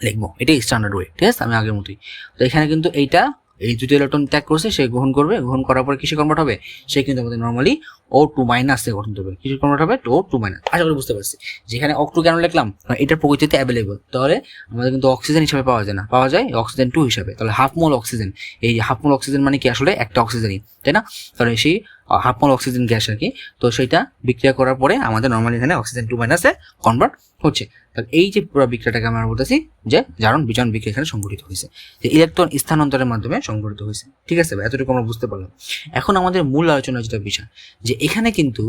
লিখবো, এটাই স্ট্যান্ডার্ড ওয়ে। ঠিক আছে, আমি আগের মতোই। তো এখানে কিন্তু এইটা, এই দুটো ইলেকট্রন ত্যাগ করছে, সে গ্রহণ করবে, গ্রহণ করার পরে কিসে কনভার্ট হবে, সে কিন্তু আমাদের নর্মালি O2- গঠন করবে, কিছু কনভার্ট হবে তো O2-। আশা করি বুঝতে পারছি। যেখানে O2 কেন লিখলাম, এটার প্রকৃতিতে অ্যাভেলেবল, তাহলে আমাদের কিন্তু অক্সিজেন হিসাবে পাওয়া যায় না, পাওয়া যায় অক্সিজেন 2 হিসাবে। তাহলে হাফ মোল অক্সিজেন, এই হাফ মোল অক্সিজেন মানে কি আসলে একটা অক্সিজেনই, তাই না? তাহলে সেই হাফ মোল অক্সিজেন গ্যাস আর কি, তো সেইটা বিক্রিয়া করার পরে আমাদের নর্মালি এখানে অক্সিজেন 2- কনভার্ট হচ্ছে। তাহলে এই যে পুরো বিক্রিয়াটাকে আমরা বলতেছি যে জারণ বিজারণ বিক্রিয়া এখানে সংঘটিত হয়েছে, যে ইলেকট্রন স্থানান্তরের মাধ্যমে সংঘটিত হয়েছে। ঠিক আছে, এতটুকু আমরা বুঝতে পারলাম। এখন আমাদের মূল আলোচনা যেটা বিষয়, যে এখানে কিন্তু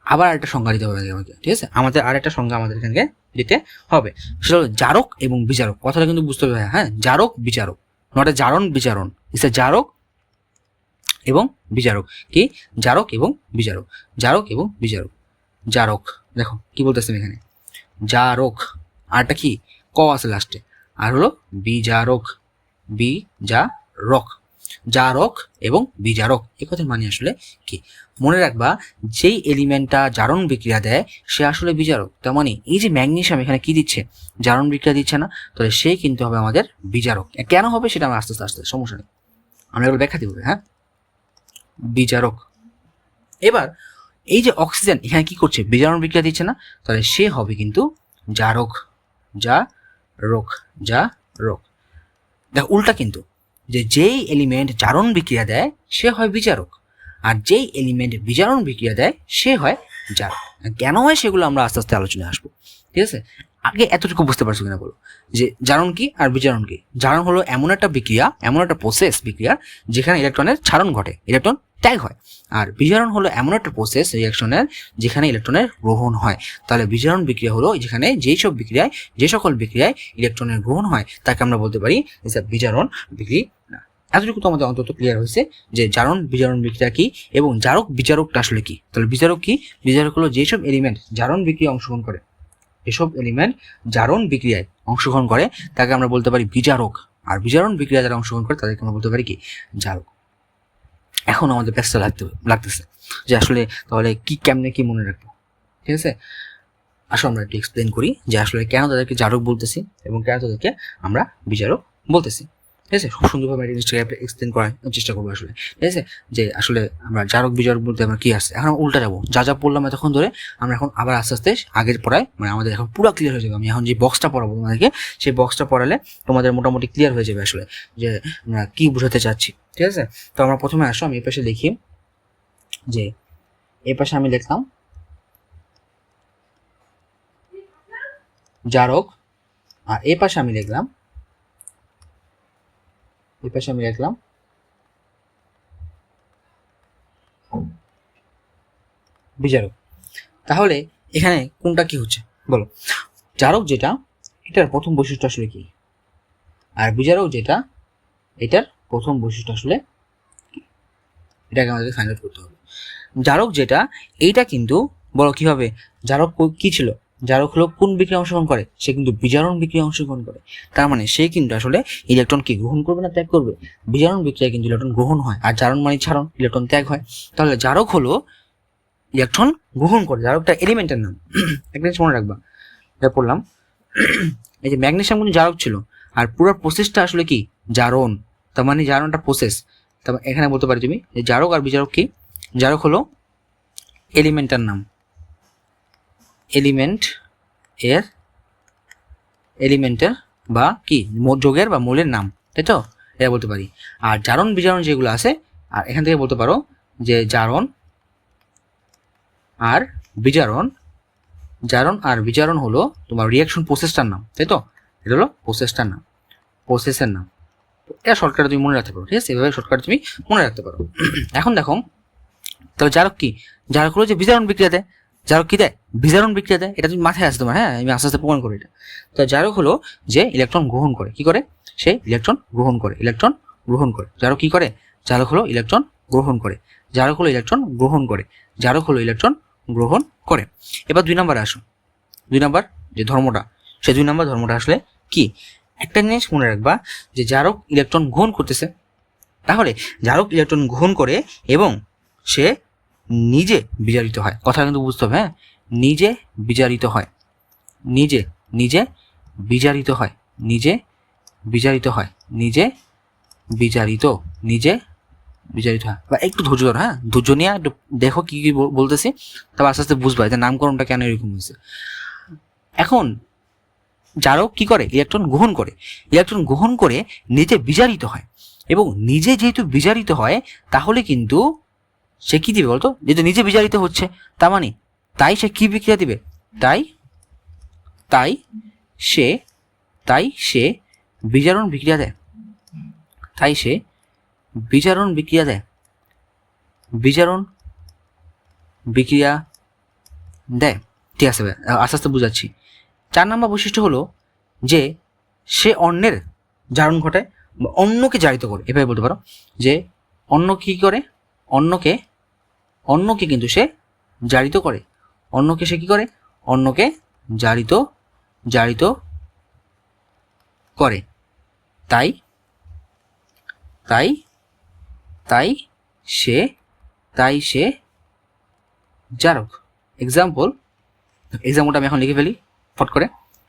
আবার আরেকটা সংজ্ঞা দিতে হবে আমাকে। ঠিক আছে, আমাদের আরেকটা সংজ্ঞা আমাদের এখানে দিতে হবে, সেটা হলো জারক এবং বিচারক। কথাটা কিন্তু বুঝতে হবে, হ্যাঁ, জারক বিচারক, নট জারণ বিচারণ, ইটস জারক এবং বিচারক। কি, জারক এবং বিচারক, জারক এবং বিচারক। জারক, দেখো কি বলতেছেন এখানে, জারক, আরটা কি ক আছে লাস্টে, আর হলো বিজারক, বিজারক, জারক এবং বিজারক। এই কথার মানে আসলে কি? মনে রাখবা, যেই এলিমেন্টটা জারণ বিক্রিয়া দেয় সে আসলে বিজারক। তার মানে এই যে ম্যাগনেসিয়াম এখানে কি দিচ্ছে, জারণ বিক্রিয়া দিচ্ছে না, তাহলে সে কিন্তু হবে আমাদের বিজারক। কেন হবে সেটা আমরা আস্তে আস্তে সমস্যা নেই, আমরা এগুলো ব্যাখ্যা দিব। হ্যাঁ, বিজারক। এবার এই যে অক্সিজেন এখানে কি করছে, বিজারণ বিক্রিয়া দিচ্ছে না, তাহলে সে হবে কিন্তু জারক, জারক, জারক। দেখ উল্টা কিন্তু, যে যেই এলিমেন্ট জারণ বিক্রিয়া দেয় সে হয় বিজারক, আর যেই এলিমেন্ট বিজারণ বিক্রিয়া দেয় সে হয় জারক। কেন হয় সেগুলো আমরা আস্তে আস্তে আলোচনায় আসবো, ঠিক আছে? আগে এতটুকু বুঝতে পারছো কিনা বলো, যে জারণ কি আর বিজারণ কি? জারণ হলো এমন একটা বিক্রিয়া, এমন একটা প্রসেস বিক্রিয়া যেখানে ইলেকট্রনের ছাড়ন ঘটে, ইলেকট্রন ত্যাগ হয়। আর বিজারণ হলো এমন একটা প্রসেস রিঅ্যাকশনের যেখানে ইলেকট্রনের গ্রহণ হয়। তাহলে বিজারণ বিক্রিয়া হলো যেখানে যেই সব বিক্রিয়ায়, যে সকল বিক্রিয়ায় ইলেকট্রনের গ্রহণ হয় তাকে আমরা বলতে পারি বিজারণ বিক্রিয়া। এতটুকু তো আমাদের অন্তত ক্লিয়ার হয়েছে যে জারণ বিজারণ বিক্রিয়া কি এবং জারক বিজারকটা আসলে কি। তাহলে বিজারক কি? বিজারক হলো যেসব এলিমেন্ট জারণ বিক্রিয়া অংশগ্রহণ করে, এসব এলিমেন্ট জারণ বিক্রিয়ায় অংশগ্রহণ করে তাকে আমরা বলতে পারি বিজারক, আর বিজারণ বিক্রিয়া যারা অংশগ্রহণ করে তাদেরকে আমরা বলতে পারি কি, জারক। এখন আমাদের ব্যস্ত লাগতেছে যে আসলে তাহলে কি কেমনে কি মনে রাখবো, ঠিক আছে? আসলে আমরা একটু এক্সপ্লেন করি যে আসলে কেন তাদেরকে জারক বলতেছি এবং কেন তাদেরকে আমরা বিজারক বলতেছি, ঠিক আছে? খুব সুন্দরভাবে এই জিনিসটাকে এক্সপ্লেন করার চেষ্টা করবো আসলে, ঠিক আছে? যে আসলে আমরা জারক বিজারক বলতে আমরা কি আসছে, এখন উল্টা যাবো, যা যা পড়লাম এতক্ষণ ধরে আমরা এখন আবার আস্তে আস্তে আগের পড়ায়, মানে আমাদের এখন পুরো ক্লিয়ার হয়ে যাবে। আমি এখন যে বক্সটা পড়াবো তোমাদেরকে, সেই বক্সটা পড়ালে তোমাদের মোটামুটি ক্লিয়ার হয়ে যাবে আসলে যে আমরা কি বোঝাতে চাচ্ছি, ঠিক আছে? তো আমরা প্রথমে আসো, আমি এই পাশে লিখি, যে এই পাশে আমি লিখলাম জারক, আর এই পাশে আমি লিখলাম, এই পাশে আমি লিখলাম বিজারক। তাহলে এখানে কোনটা কি হচ্ছে বলো? জারক যেটা, এটার প্রথম বৈশিষ্ট্য আসলে কি, আর বিজারক যেটা, এটার প্রথম বৈশিষ্ট্য আসলে কি, এটাকে আমাদের ফাইন্ড আউট করতে হবে। জারক যেটা, এইটা কিন্তু বলো কি হবে, জারক কি ছিল, জারক হলো কোন বিক্রিয়া অংশগ্রহণ করে, সে কিন্তু বিজারণ বিক্রিয়া অংশগ্রহণ করে। তার মানে সে কিন্তু আসলে ইলেকট্রন কি গ্রহণ করবে না ত্যাগ করবে? বিজারণ বিক্রিয়া কিন্তু ইলেকট্রন গ্রহণ হয়, আর জারণ মানে ছাড়ন, ইলেকট্রন ত্যাগ হয়। তাহলে জারক হলো ইলেকট্রন গ্রহণ করে, জারকটা এলিমেন্টের নাম। একটা জিনিস মনে রাখবা, এটা পড়লাম, এই যে ম্যাগনেসিয়াম কিন্তু জারক ছিল, আর পুরো প্রসেসটা আসলে কি, জারণ। তার মানে জারণটা প্রসেস। তারপর এখানে বলতে পারি তুমি যে জারক আর বিজারক কি, জারক হলো এলিমেন্টের নাম, এলিমেন্টের বা কি যোগের বা মূলের নাম, তাই তো? এটা বলতে পারি। আর জারণ বিজারণ যেগুলো আছে, আর এখান থেকে বলতে পারো যে জারণ আর বিজারণ, জারণ আর বিজারণ হলো তোমার রিয়াকশন প্রসেসটার নাম, তাই তো? এটা হলো প্রসেসটার নাম, প্রসেসের নাম। এটা শর্টকাটে তুমি মনে রাখতে পারো, ঠিক আছে? এভাবে শর্টকাটে তুমি মনে রাখতে পারো। এখন দেখো, তাহলে জারক কি? জারক হলো যে বিজারণ বিক্রিয়া দেয়। জারক কি দেয়? বিজারণ বিক্রিয়া দেয়। এটা তুমি মাথায় আসে তোমার, হ্যাঁ? আমি আস্তে আস্তে প্রমাণ করি এটা। তো জারক হলো যে ইলেকট্রন গ্রহণ করে। কি করে? সে ইলেকট্রন গ্রহণ করে, ইলেকট্রন গ্রহণ করে। জারক কি করে? জারক হলো ইলেকট্রন গ্রহণ করে, জারক হলো ইলেকট্রন গ্রহণ করে, জারক হলো ইলেকট্রন গ্রহণ করে। এবার 2 নম্বরে আসো। 2 নম্বর যে ধর্মটা, সে 2 নম্বর ধর্মটা আসলে কি? একটা জিনিস মনে রাখবা, যে জারক ইলেকট্রন গ্রহণ করতেছে, তাহলে জারক ইলেকট্রন গ্রহণ করে এবং সে নিজে বিজারিত হয়। কথা কিন্তু বুঝতে হবে, হ্যাঁ? নিজে বিজারিত হয়, নিজে নিজে বিজারিত হয়, নিজে বিজারিত হয়, নিজে বিজারিত, নিজে বিজারিত হয়। বা একটু ধৈর্য ধরো, হ্যাঁ? ধৈর্য নিয়ে একটু দেখো কি কি বলতেছি, তারপর আস্তে আস্তে বুঝবা যে নামকরণটা কেন এরকম হয়েছে। এখন জারক কি করে? ইলেকট্রন গ্রহণ করে, ইলেকট্রন গ্রহণ করে নিজে বিজারিত হয়, এবং নিজে যেহেতু বিজারিত হয় তাহলে কিন্তু সে কি দিবে বলতো? যেহেতু নিজে বিজারিত হচ্ছে, তার মানে তাই সে কি বিক্রিয়া দিবে? তাই সে বিজারণ বিক্রিয়া দেয়, তাই সে বিজারণ বিক্রিয়া দেয়, বিজারণ বিক্রিয়া দেয়। ঠিক আছে, আস্তে আস্তে বুঝাচ্ছি। 4 নম্বর বৈশিষ্ট্য হলো যে সে অন্যের জারণ ঘটায়, অন্যকে জারিত করে। এভাবে বলতে পারো যে অন্য কি করে? অন্যকে কিন্তু সে জারিত করে, অন্যকে সে কি করে? অন্যকে জারিত করে, তাই তাই তাই সে জারক। এক্সাম্পলটা আমি এখন লিখে ফেলি ফট করে।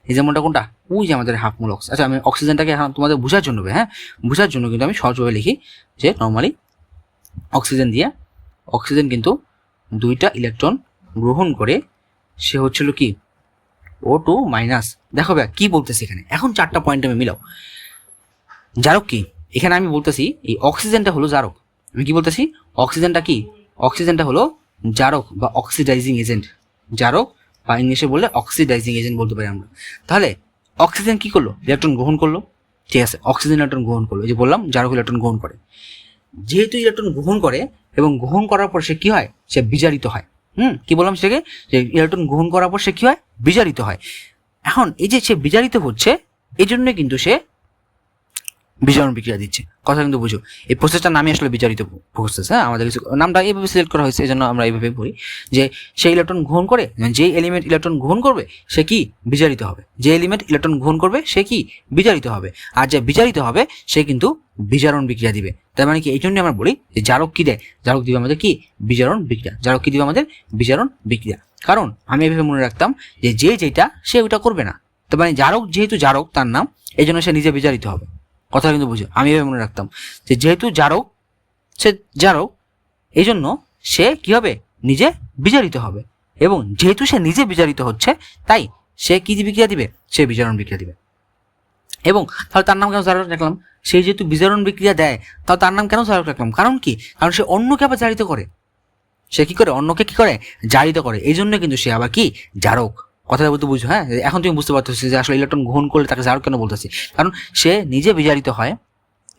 এক্সাম্পলটা কোনটা? ওই যে আমাদের হাফ মোল অক্সিজেন। আচ্ছা, আমি অক্সিজেনটাকে এখন তোমাদের বোঝার জন্য বোঝার জন্য কিন্তু আমি সহজভাবে লিখি যে নর্মালি অক্সিজেন কিন্তু 2টা ইলেকট্রন গ্রহণ করে সে হচ্ছিল কি O2 মাইনাস। দেখো ভাই কি বলতেছি এখানে, এখন 4টা পয়েন্ট আমি মিলাও। জারক কি? এখানে আমি বলতেছি এই অক্সিজেনটা হলো জারক। আমি কি বলতেছি? অক্সিজেনটা কি? অক্সিজেনটা হলো জারক বা অক্সিডাইজিং এজেন্ট। জারক বা ইংলিশে বললে অক্সিডাইজিং এজেন্ট বলতে পারি আমরা। তাহলে অক্সিজেন কি করলো? ইলেকট্রন গ্রহণ করলো। ঠিক আছে, অক্সিজেন ইলেকট্রন গ্রহণ করলো। এই যে বললাম জারক ইলেকট্রন গ্রহণ করে। যেহেতু ইলেকট্রন গ্রহণ করে এবং গ্রহণ করার পর সে কি হয়? সে বিজারিত হয়। কি বললাম সেটাকে? যে ইলেকট্রন গ্রহণ করার পর সে কি হয়? বিজারিত হয়। এখন এই যে সে বিজারিত হচ্ছে, এই জন্য কিন্তু সে বিজারণ বিক্রিয়া দিচ্ছে। কথা কিন্তু বুঝো, এই প্রসেসটার নামই আসলে বিজারিত প্রসেস। হ্যাঁ, আমাদের কিছু নামটা এইভাবে সিলেক্ট করা হয়েছে, এই জন্য আমরা এইভাবে বলি যে সেই ইলেকট্রন গ্রহণ করে, যে এলিমেন্ট ইলেকট্রন গ্রহণ করবে সে কি? বিজারিত হবে। যে এলিমেন্ট ইলেকট্রন গ্রহণ করবে সে কি? বিজারিত হবে। আর যে বিজারিত হবে সে কিন্তু বিজারণ বিক্রিয়া দিবে। তার মানে কি? এই জন্য আমরা বলি যে জারক কি দেয়? জারক দিবে আমাদের কি? বিজারণ বিক্রিয়া। জারক কি দিবে আমাদের? বিজারণ বিক্রিয়া। কারণ আমি এভাবে মনে রাখতাম যে যেটা সে ওইটা করবে না। তার মানে জারক যেহেতু জারক তার নাম, এই জন্য সে নিজে বিজারিত হবে। কথা কিন্তু বুঝো, আমি এভাবে মনে রাখতাম যে যেহেতু সে জারক, এই জন্য সে কি হবে? নিজে বিজারিত হবে। এবং যেহেতু সে নিজে বিজারিত হচ্ছে, তাই সে কি বিক্রিয়া দিবে? সে বিজারণ বিক্রিয়া দিবে। এবং তাহলে তার নাম কেন জারক রাখলাম? সে যেহেতু বিজারণ বিক্রিয়া দেয়, তাহলে তার নাম কেন জারক রাখলাম? কারণ কি? কারণ সে অন্যকে আবার জারিত করে। সে কি করে? অন্যকে কি করে? জারিত করে। এই জন্য কিন্তু সে আবার কি? জারক। কথাটা বলতে বুঝো। হ্যাঁ, এখন তুমি বুঝতে পারতেছি যে আসলে ইলেকট্রন গ্রহণ করলে তাকে জারক কেন বলতেছি। কারণ সে নিজে বিজারিত হয়,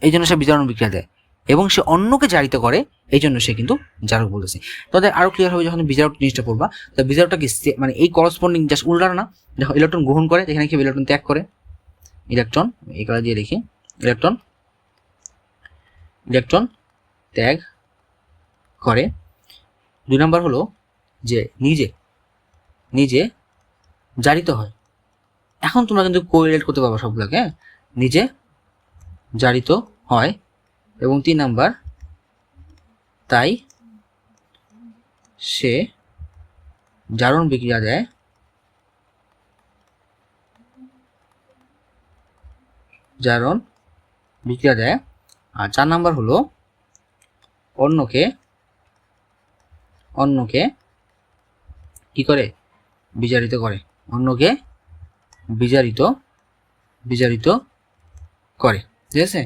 এই জন্য সে বিজারণ বিক্রিয়া দেয়, এবং সে অন্যকে জারিত করে, এই জন্য সে কিন্তু জারক বলতেছে। তাদের আরো ক্লিয়ার হবে যখন বিজারক জিনিসটা পড়বা। তো বিজারকটা কি? মানে এই করসপন্ডিং জাস্ট উল্টা না। দেখো, ইলেকট্রন গ্রহণ করে, এখানে কি? ইলেকট্রন ত্যাগ করে। ইলেকট্রন এই কালার দিয়ে লিখি, ইলেকট্রন ত্যাগ করে। 2 নাম্বার হলো যে নিজে জারিত হয়। এখন তোমরা কিন্তু কোরিলেট করতে পারবা সবগুলোকে। নিজে জারিত হয়। এবং 3 নাম্বার, তাই সে জারণ বিক্রিয়া দেয়। আর 4 নাম্বার হলো অন্যকে কি করে? বিজারিত করে। অন্যকে বিজারিত করে। ঠিক আছে,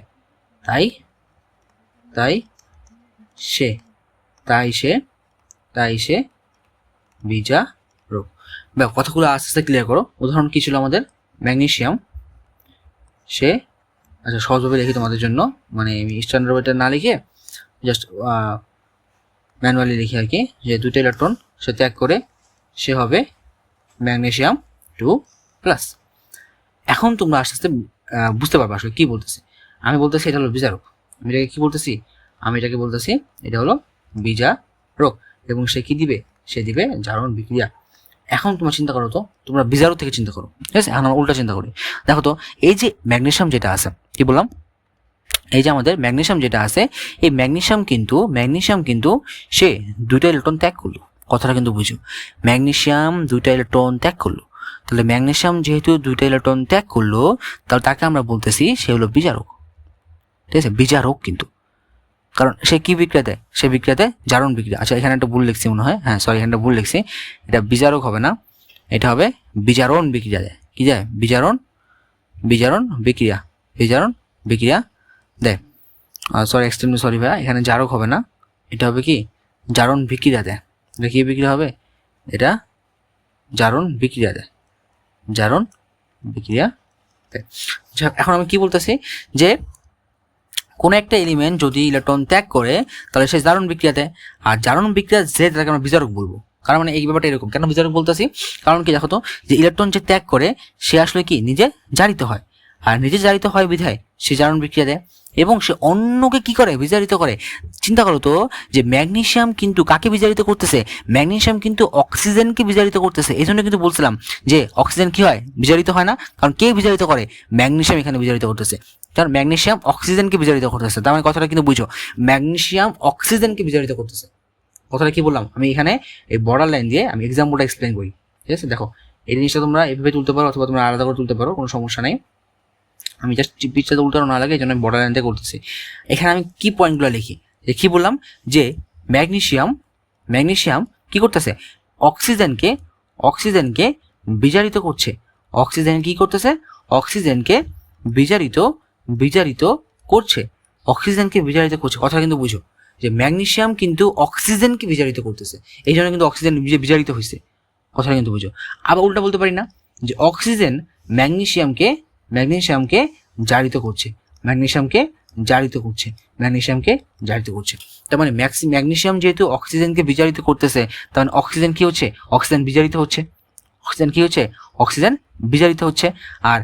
তাই সে বিজারক। কথাগুলো আস্তে আস্তে ক্লিয়ার করো। উদাহরণ কি ছিল আমাদের? ম্যাগনেসিয়াম। সে, আচ্ছা সহজভাবে লিখি তোমাদের জন্য, মানে আমি স্ট্যান্ডার্ড ওয়েটা না লিখে জাস্ট ম্যানুয়ালি লিখি আর কি, যে 2টা ইলেকট্রন সে ত্যাগ করে, সে হবে ম্যাগনেসিয়াম 2+। এখন তোমরা আস্তে আস্তে বুঝতে পারবে আসলে কি বলতেছি। আমি বলতেছি এটা হলো বিজারক। আমি এটাকে কি বলতেছি? আমি এটাকে বলতেছি এটা হলো বিজারক। এবং সে কি দিবে? সে দিবে জারণ বিক্রিয়া। এখন তোমরা চিন্তা করো তো, তোমরা বিজারক থেকে চিন্তা করো। ঠিক আছে, এখন আমরা উল্টা চিন্তা করি। দেখো তো, এই যে ম্যাগনেসিয়াম যেটা আছে, কি বললাম? এই যে আমাদের ম্যাগনেসিয়াম যেটা আছে, এই ম্যাগনেসিয়াম কিন্তু সে 2টা ইলেকট্রন ত্যাগ করলো। কথাটা কিন্তু বুঝো, ম্যাগনেসিয়াম 2টা ইলেকট্রন ত্যাগ করলো। তাহলে ম্যাগনেসিয়াম যেহেতু 2টা ইলেকট্রন ত্যাগ করলো, তাহলে তাকে আমরা বলতেছি সে হলো বিজারক। ঠিক আছে, বিজারক কিন্তু, কারণ সে কি বিক্রিয়া দেয়? সে বিক্রিয়া দেয় জারণ বিক্রিয়া। আচ্ছা, এখানে একটা ভুল লিখছি মনে হয়। হ্যাঁ সরি, এখানে একটা ভুল লিখছি। এটা বিজারক হবে না, এটা হবে বিজারণ বিক্রিয়া দেয়। কি যায়? বিজারণ বিক্রিয়া দেয়। সরি, এক্সট্রিমলি সরি ভাইয়া, এখানে জারক হবে না, এটা হবে কি? জারণ বিক্রিয়া দেয়। এটা কি বিক্রিয়া হবে? এটা জারণ বিক্রিয়া দেয়। এখন আমি কি বলতেছি যে কোনো একটা এলিমেন্ট যদি ইলেকট্রন ত্যাগ করে, তাহলে সে জারণ বিক্রিয়া দেয়। আর জারণ বিক্রিয়া যে, তাকে আমরা বিজারক বলবো। কারণ মানে এই ব্যাপারটা এরকম। কেন বিজারক বলতেছি? কারণ কি, দেখো তো, যে ইলেকট্রন যে ত্যাগ করে সে আসলে কি? নিজে জারিত হয়। আর নিজে জারিত হয় বিধায় সে জারণ বিক্রিয়া দেয় এবং সে অন্যকে কি করে, বিজারিত করে। চিন্তা করো তো যে ম্যাগনেসিয়াম কিন্তু কাকে বিজারিত করতেছে, ম্যাগনেসিয়াম কিন্তু অক্সিজেনকে বিজারিত করতেছে। এই জন্য কিন্তু বলছিলাম যে অক্সিজেন কি হয়, বিজারিত হয় না, কারণ কে বিজারিত করে, ম্যাগনেসিয়াম এখানে বিজারিত করতেছে। কারণ ম্যাগনেসিয়াম অক্সিজেনকে বিজারিত করতেছে, তার মানে কথাটা কিন্তু বুঝো, ম্যাগনেসিয়াম অক্সিজেনকে বিজারিত করতেছে। কথাটা কি বললাম, আমি এখানে এই বর্ডার লাইন দিয়ে আমি এক্সাম্পলটা এক্সপ্লেন করি, ঠিক আছে। দেখো এই জিনিসটা তোমরা এভাবে তুলতে পারো অথবা তোমরা আলাদা করে তুলতে পারো, কোনো সমস্যা নেই। আমি জাস্ট পিকচারটা উল্টানো না লাগে এই জন্য আমি বর্ডার লাইনটা করতেছি। এখানে আমি কি পয়েন্টগুলো লিখি, যে কি বললাম যে ম্যাগনেসিয়াম কি করতেছে, অক্সিজেনকে বিজারিত করছে। অক্সিজেন কি করতেছে, অক্সিজেনকে বিজারিত করছে, অক্সিজেনকে বিজারিত করছে। কথা কিন্তু বুঝো যে ম্যাগনেসিয়াম কিন্তু অক্সিজেনকে বিজারিত করতেছে, এই জন্য কিন্তু অক্সিজেন বিজারিত হয়েছে। কথাটা কিন্তু বুঝো। আবার উল্টা বলতে পারি না যে অক্সিজেন ম্যাগনেসিয়ামকে জারিত করছে, ম্যাগনেসিয়ামকে জারিত করছে। তার মানে ম্যাগনেসিয়াম যেহেতু অক্সিজেনকে বিজারিত করতেছে, তার মানে অক্সিজেন কি হচ্ছে, অক্সিজেন বিজারিত হচ্ছে। আর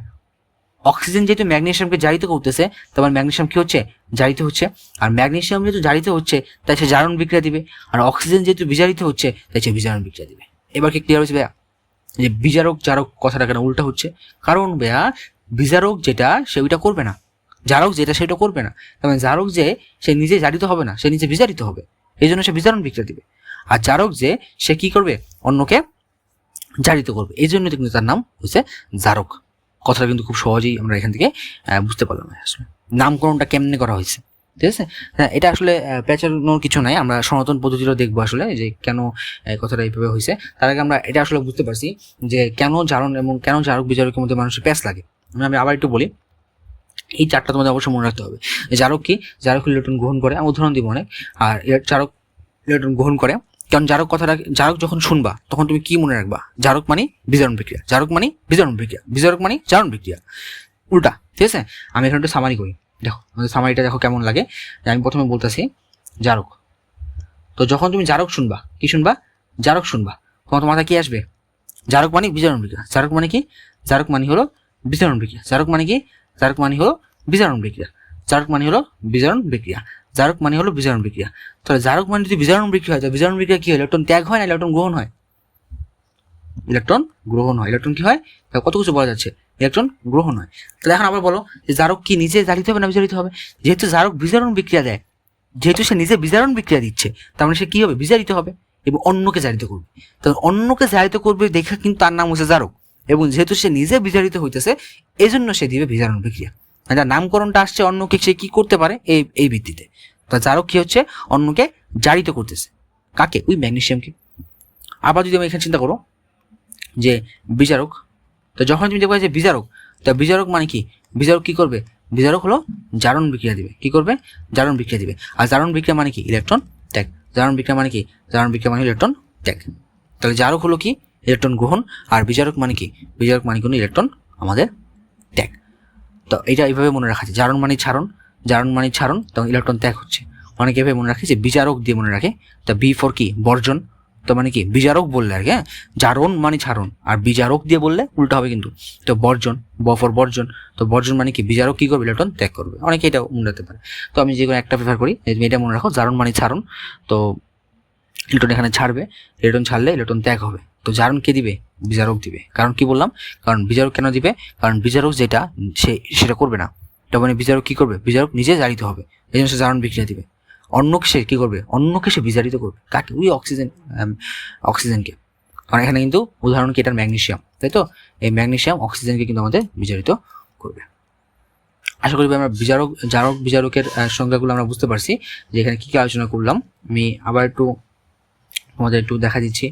অক্সিজেন যেহেতু ম্যাগনেসিয়ামকে জারিত করতেছে, তার মানে ম্যাগনেসিয়াম কি হচ্ছে, জারিত হচ্ছে। আর ম্যাগনেসিয়াম যেহেতু জারিত হচ্ছে তাই সে জারণ বিক্রিয়া দিবে, আর অক্সিজেন যেহেতু বিজারিত হচ্ছে তাই সে বিজারণ বিক্রিয়া দিবে। এবার কি ক্লিয়ার হয়েছে ভাইয়া যে বিজারক জারক কথাটা কেন উল্টা হচ্ছে? কারণ ভাইয়া বিজারক যেটা সে ওইটা করবে না, জারক যেটা সেটা করবে না। তার মানে জারক যে সে নিজে জারিত হবে না, সে নিজে বিজারিত হবে, এই জন্য সে বিজারণ বিক্রিয়া দিবে। আর জারক যে সে কি করবে, অন্যকে জারিত করবে, এই জন্য কিন্তু তার নাম হচ্ছে জারক। কথাটা কিন্তু খুব সহজেই আমরা এখান থেকে বুঝতে পারলাম আসলে নামকরণটা কেমনে করা হয়েছে, ঠিক আছে। হ্যাঁ, এটা আসলে পেঁচানোর কিছু নাই, আমরা সনাতন পদ্ধতিটা দেখবো আসলে যে কেন কথাটা এইভাবে হয়েছে। তার আগে আমরা এটা আসলে বুঝতে পারছি যে কেন জারণ এবং কেন জারক বিজারকের মধ্যে মানুষের প্যাঁচ লাগে। আমি আবার একটু বলি, এই চারটা তোমাদের অবশ্যই মনে রাখতে হবে। জারক কি, জারক ইলেকট্রন গ্রহণ করে, আমি উদাহরণ দিব অনেক। আর জারক ইলেকট্রন গ্রহণ করে, কারণ জারক কথাটা, জারক যখন শুনবা তখন তুমি কি মনে রাখবা, জারক মানে বিজারণ বিক্রিয়া, জারক মানে বিজারণ বিক্রিয়া, বিজারক মানে জারণ বিক্রিয়া, উল্টা, ঠিক আছে। আমি এখানে একটু সামারি করি, দেখো আমাদের সামারিটা দেখো কেমন লাগে। আমি প্রথমে বলতেছি জারক। তো যখন তুমি জারক শুনবা, কি শুনবা, জারক শুনবা, তখন তোমার মাথায় কি আসবে, জারক মানে বিজারণ বিক্রিয়া। জারক মানে কি, জারক মানে হলো বিজারণ বিক্রিয়া। জারক মানে কি, জারক মানে হলো বিজারণ বিক্রিয়া। জারক মানে হলো বিজারণ বিক্রিয়া। জারক মানে হলো বিজারণ বিক্রিয়া। তাহলে জারক মানে যদি বিজারণ বিক্রিয়া হয়, তো বিজারণ বিক্রিয়া কি হয়, ইলেকট্রন ত্যাগ হয় না ইলেকট্রন গ্রহণ হয়? ইলেকট্রন গ্রহণ হয়। ইলেকট্রন কি হয়, কত কিছু বলা যাচ্ছে, ইলেকট্রন গ্রহণ হয়। তাহলে এখন আবার বলো যে জারক কি নিজে জারিত হবে না বিজারিত হবে? যেহেতু জারক বিজারণ বিক্রিয়া দেয়, যেহেতু সে নিজে বিজারণ বিক্রিয়া দিচ্ছে, তার মানে সে কি হবে, বিজারিত হবে এবং অন্যকে জারিত করবে। তো অন্যকে জারিত করবে দেখে কিন্তু তার নাম হচ্ছে জারক, এবং যেহেতু সে নিজে বিজারিত হইতেছে এই জন্য সে দিবে বিজারণ বিক্রিয়া। এটা নামকরণটা আসছে অন্যকে সে কি করতে পারে এই ভিত্তিতে। তো জারক কি হচ্ছে, অন্যকে জারিত করতেছে, কাকে, ওই ম্যাগনেসিয়ামকে। আবার যদি আমি এখানে চিন্তা করো যে বিজারক, তো যখন তুমি দেখবে যে বিজারক, তা বিজারক মানে কি, বিজারক কি করবে, বিজারক হলো জারণ বিক্রিয়া দিবে, কি করবে, জারণ বিক্রিয়া দিবে। আর জারণ বিক্রিয়া মানে কি, ইলেকট্রন ত্যাগ। জারণ বিক্রিয়া মানে কি, জারণ বিক্রিয়া মানে ইলেকট্রন ত্যাগ। তাহলে জারক হলো কি, ইলেকট্রন গ্রহণ, আর বিজারক মানে কি, বিজারক মানে কোনো ইলেকট্রন আমাদের ত্যাগ। তো এটা এইভাবে মনে রাখা যায়, জারণ মানে ছাড়ন, জারণ মানে ছাড়ন, তখন ইলেকট্রন ত্যাগ হচ্ছে। অনেকে এভাবে মনে রাখে যে বিজারক দিয়ে মনে রাখে, তা বি ফর কি, বর্জন। তো মানে কি, বিজারক বললে আর কি, হ্যাঁ, জারণ মানে ছাড়ন, আর বিজারক দিয়ে বললে উল্টা হবে কিন্তু। তো বর্জন, ব ফর বর্জন। তো বর্জন মানে কি, বিজারক কি করবে, ইলেকট্রন ত্যাগ করবে। অনেকে এটা মনে রাখতে পারে। তো আমি যে কোনো একটা প্রেফার করি, তুমি এটা মনে রাখো, জারণ মানে ছাড়ন। তো ইলেকট্রন এখানে ছাড়বে, ইলেকট্রন ছাড়লে ইলেকট্রন ত্যাগ হবে। তো জারণ কে দিবে, বিজারক দিবে। কারণ কি বললাম, কারণ বিজারক কেন দিবে, কারণ বিজারক যেটা সেটা করবে না। তার মানে বিজারক কি করবে, বিজারক নিজে জারিত হবে, এই জন্য সে জারণ বিক্রিয়া দিবে। অন্যকে সে কি করবে, অন্যকে সে বিজারিত করবে, কাকে, ওই অক্সিজেনকে। কারণ এখানে কিন্তু উদাহরণ কি, এটার ম্যাগনেসিয়াম, তাই তো, এই ম্যাগনেসিয়াম অক্সিজেনকে কিন্তু আমাদের বিজারিত করবে। আশা করি আমরা জারক বিজারকের সংজ্ঞাগুলো আমরা বুঝতে পারছি যে এখানে কি কি আলোচনা করলাম। আমি আবার একটু আমাদের একটু দেখা দিচ্ছি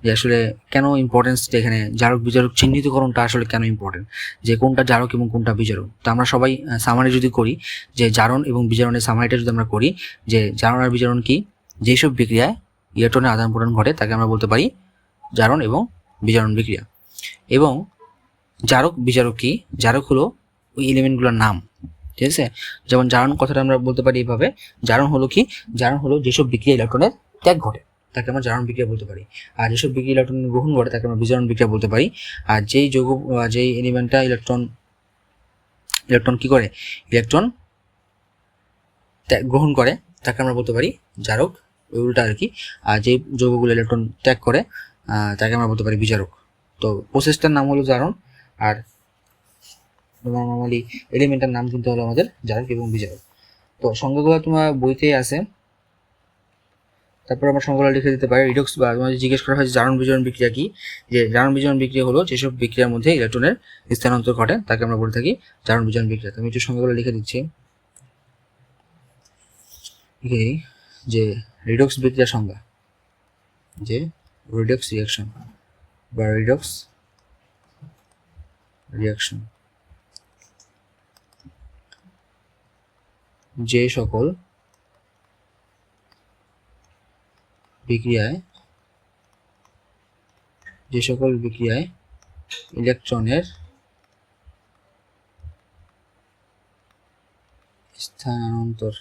যে আসলে কেন ইম্পর্টেন্সটা, এখানে জারক বিজারক চিহ্নিতকরণটা আসলে কেন ইম্পর্টেন্ট, যে কোনটা জারক এবং কোনটা বিজারক। তো আমরা সবাই সামারি যদি করি, যে জারণ এবং বিজারণের সামারিটা যদি আমরা করি, যে জারণ আর বিজারণ কি, যেসব বিক্রিয়ায় ইলেকট্রনের আদান প্রদান ঘটে তাকে আমরা বলতে পারি জারণ এবং বিজারণ বিক্রিয়া। এবং জারক বিজারক কি, জারক হলো ওই এলিমেন্টগুলোর নাম, ঠিক আছে। যেমন জারণ কথাটা আমরা বলতে পারি এইভাবে, জারণ হলো কি, জারণ হলো যেসব বিক্রিয়া ইলেকট্রনের ত্যাগ ঘটে তাকে আমরা জারণ বিক্রিয়া বলতে পারি, আর যেসব বিক্রিয়া ইলেকট্রন গ্রহণ করে তাকে আমরা বিজারণ বিক্রিয়া বলতে পারি। আর যেই যৌগ, যেই এলিমেন্টটা ইলেকট্রন ইলেকট্রন কি করে, ইলেকট্রন গ্রহণ করে, তাকে আমরা বলতে পারি জারক, উল্টা আর কি। আর যে যৌগগুলো ইলেকট্রন ত্যাগ করে তাকে আমরা বলতে পারি বিজারক। তো প্রসেসটার নাম হলো জারণ, আর নর্মালি এলিমেন্টের নাম কিন্তু হলো আমাদের জারক এবং বিজারক। তো সংজ্ঞাগুলো তোমার বইতেই আছে, তারপর আমরা সংজ্ঞাগুলো লিখে দিতে পারি। রিডক্স বা তোমাদের জিজ্ঞেস করা হয় জারণ বিজারণ বিক্রিয়া কি, যে জারণ বিজারণ বিক্রিয়া হলো যেসব বিক্রিয়ার মধ্যে ইলেকট্রনের স্থানান্তর ঘটে তাকে আমরা বলে থাকি জারণ বিজারণ বিক্রিয়া। তো আমি একটু সংজ্ঞাগুলো লিখে দিচ্ছি। যে রিডক্স বিক্রিয়ার সংজ্ঞা, যে রিডক্স রিঅ্যাকশন বা রিডক্স রিঅ্যাকশন যে সকল বিক্রিয়ায় ইলেকট্রনের স্থানান্তর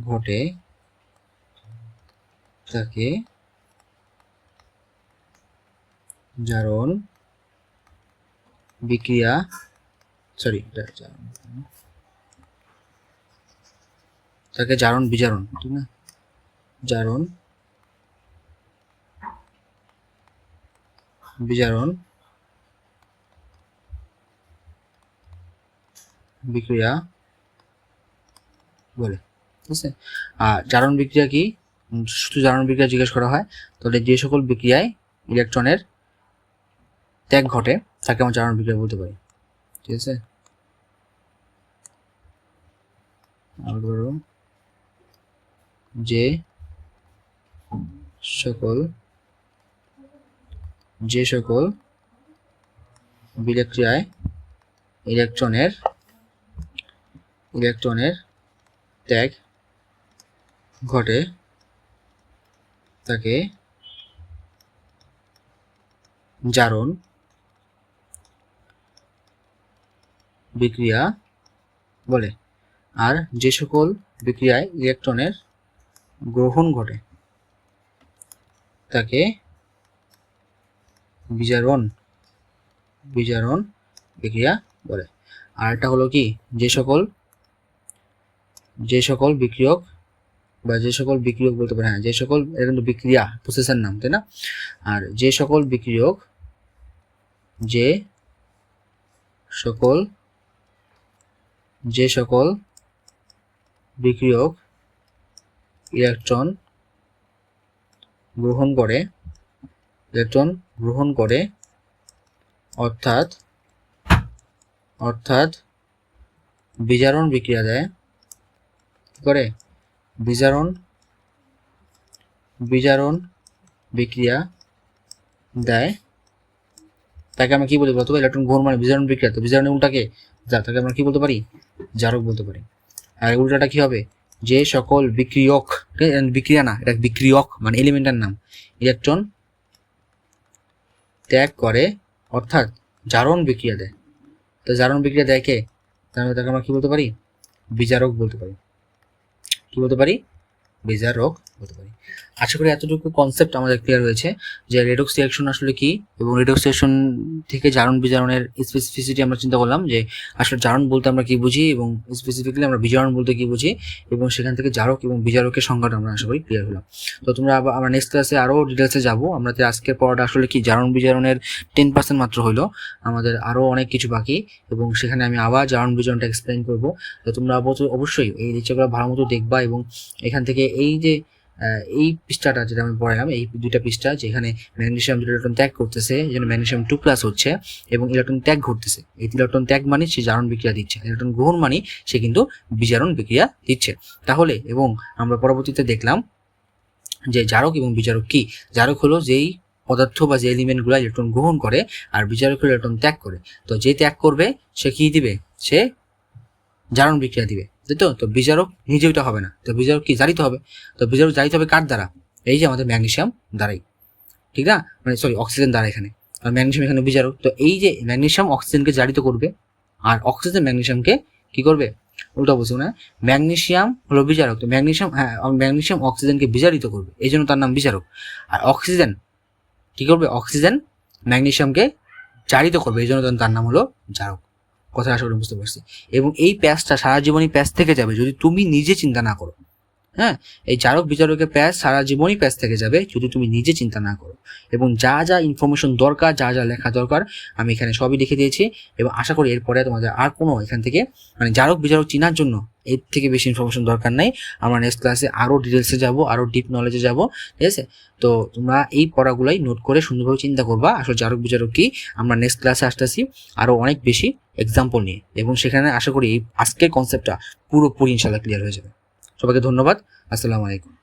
ঘটে তাকে জারণ বিক্রিয়া তাকে জারণ বিজারণ, ঠিক না, জারণ বিজারণ বিক্রিয়া বলে, ঠিক আছে। আর জারণ বিক্রিয়া কি, শুধু জারণ বিক্রিয়া জিজ্ঞেস করা হয় তাহলে যে সকল বিক্রিয়ায় ইলেকট্রনের ত্যাগ ঘটে তাকে আমরা জারণ বিক্রিয়া বলতে পারি, ঠিক আছে। যে সকল বিক্রিয়ায় ইলেকট্রনের ত্যাগ ঘটে তাকে জারণ বিক্রিয়া বলে। আর যে সকল বিক্রিয়ায় ইলেকট্রনের গ্রহণ ঘটে তাকে বিজারণ বিক্রিয়া বলে। আর এটা হলো কি, যে সকল বিক্রিয়ক বা যে সকল বিক্রিয়ক বলতে পারে, হ্যাঁ যে সকল, এটা কিন্তু বিক্রিয়া প্রসেসের নাম, তাই না। আর যে সকল বিক্রিয়ক ইলেকট্রন গ্রহণ করে অর্থাৎ বিজারণ বিক্রিয়া দেয়, করে বিজারণ বিক্রিয়া দেয়, তাকে আমরা কি বলি বলতো, ইলেকট্রন গ্রহণ মানে বিজারণ বিক্রিয়া। তো বিজারণের উল্টাকে যা, তাকে আমরা কি বলতে পারি, জারক বলতে পারি। আর উল্টাটা কি হবে, যে সকল বিক্রিয়ক, বিক্রিয়া না, এটা বিক্রিয়ক মানে এলিমেন্টের নাম, ইলেকট্রন ত্যাগ করে অর্থাৎ জারণ বিক্রিয়া দেয়। তো জারণ বিক্রিয়া দেয় কে, তাহলে তাকে আমরা কি বলতে পারি, বিজারক বলতে পারি। কি বলতে পারি, বিজারক বলতে পারি। আশা করি এতটুকু কনসেপ্ট আমাদের ক্লিয়ার হয়েছে যে রেডক্স রিঅ্যাকশন আসলে কি, এবং রেডক্স রিঅ্যাকশন থেকে জারণ বিজারণের স্পেসিফিসিটি আমরা চিন্তা করলাম, যে আসলে জারণ বলতে আমরা কি বুঝি এবং স্পেসিফিক্যালি আমরা বিজারণ বলতে কি বুঝি, এবং সেখান থেকে জারক এবং বিজারকের সংজ্ঞাটা আমরা আশা করি ক্লিয়ার হলাম। তো তোমরা আমরা নেক্সট ক্লাসে আরও ডিটেলসে যাবো। আমরা আজকের পড়াটা আসলে কি, জারণ বিজারণের 10% মাত্র হইলো, আমাদের আরও অনেক কিছু বাকি, এবং সেখানে আমি আবার জারণ বিজারণটা এক্সপ্লেন করবো। তো তোমরা অবশ্যই এই লেকচারগুলো ভালো মতো দেখবা, এবং এখান থেকে এই পৃষ্ঠাটা যেটা আমি পড়ালাম, এই দুইটা পৃষ্ঠা যেখানে ম্যাগনেসিয়াম ইলেকট্রন ত্যাগ করতেছে, এই জন্য ম্যাগনেসিয়াম 2+ হচ্ছে, এবং ইলেকট্রন ত্যাগ ঘটতেছে। এই ইলেকট্রন ত্যাগ মানে সে জারণ বিক্রিয়া দিচ্ছে, ইলেকট্রন গ্রহণ মানে সে কিন্তু বিজারণ বিক্রিয়া দিচ্ছে। তাহলে এবং আমরা পরবর্তীতে দেখলাম যে জারক এবং বিজারক কি। জারক হলো যেই পদার্থ বা যে এলিমেন্টগুলো ইলেকট্রন গ্রহণ করে, আর বিজারক হলো ইলেকট্রন ত্যাগ করে। তো যে ত্যাগ করবে সে কি দিবে, সে জারণ বিক্রিয়া দিবে, তাই তো। তো বিজারক নিজে ওইটা হবে না, তো বিজারক কি, জারিত হবে। তো বিজারক জারিত হবে কার দ্বারা, এই যে আমাদের ম্যাগনেসিয়াম দ্বারাই, ঠিক না, মানে অক্সিজেন দ্বারা এখানে, আর ম্যাগনেসিয়াম এখানে বিজারক। তো এই যে ম্যাগনেসিয়াম অক্সিজেনকে জারিত করবে, আর অক্সিজেন ম্যাগনেসিয়ামকে কি করবে, উল্টা বলছি না, ম্যাগনেসিয়াম হলো বিজারক। তো ম্যাগনেসিয়াম অক্সিজেনকে বিজারিত করবে, এই জন্য তার নাম বিজারক। আর অক্সিজেন কি করবে, অক্সিজেন ম্যাগনেসিয়ামকে জারিত করবে, এই জন্য তার নাম হলো জারক। কথা আশা করি বুঝতে পারছি। এবং এই প্যাচটা সারা জীবনই প্যাচ থেকে যাবে যদি তুমি নিজে চিন্তা না করো। হ্যাঁ, এই জারক বিজারকের প্যাচ সারা জীবনই প্যাচ থেকে যাবে যদি তুমি নিজে চিন্তা না করো। এবং যা যা ইনফরমেশন দরকার, যা যা লেখা দরকার আমি এখানে সবই লিখে দিয়েছি। এবং আশা করি এরপরে তোমাদের আর কোনো এখান থেকে মানে জারক বিজারক চেনার জন্য এর থেকে বেশি ইনফরমেশন দরকার নাই। আমরা নেক্সট ক্লাসে আরও ডিটেলসে যাব, আরও ডিপ নলেজে যাব, ঠিক আছে? তো তোমরা এই পড়াগুলাই নোট করে সুন্দরভাবে চিন্তা করবা আসলে জারক বিজারক কি। আমরা নেক্সট ক্লাসে আসতেছি আরও অনেক বেশি এক্সাম্পল নিয়ে, এবং সেখানে আশা করি এই আজকের কনসেপ্টটা পুরোপুরি ইনশাল্লাহ ক্লিয়ার হয়ে যাবে। সবাইকে ধন্যবাদ। আসসালামু আলাইকুম।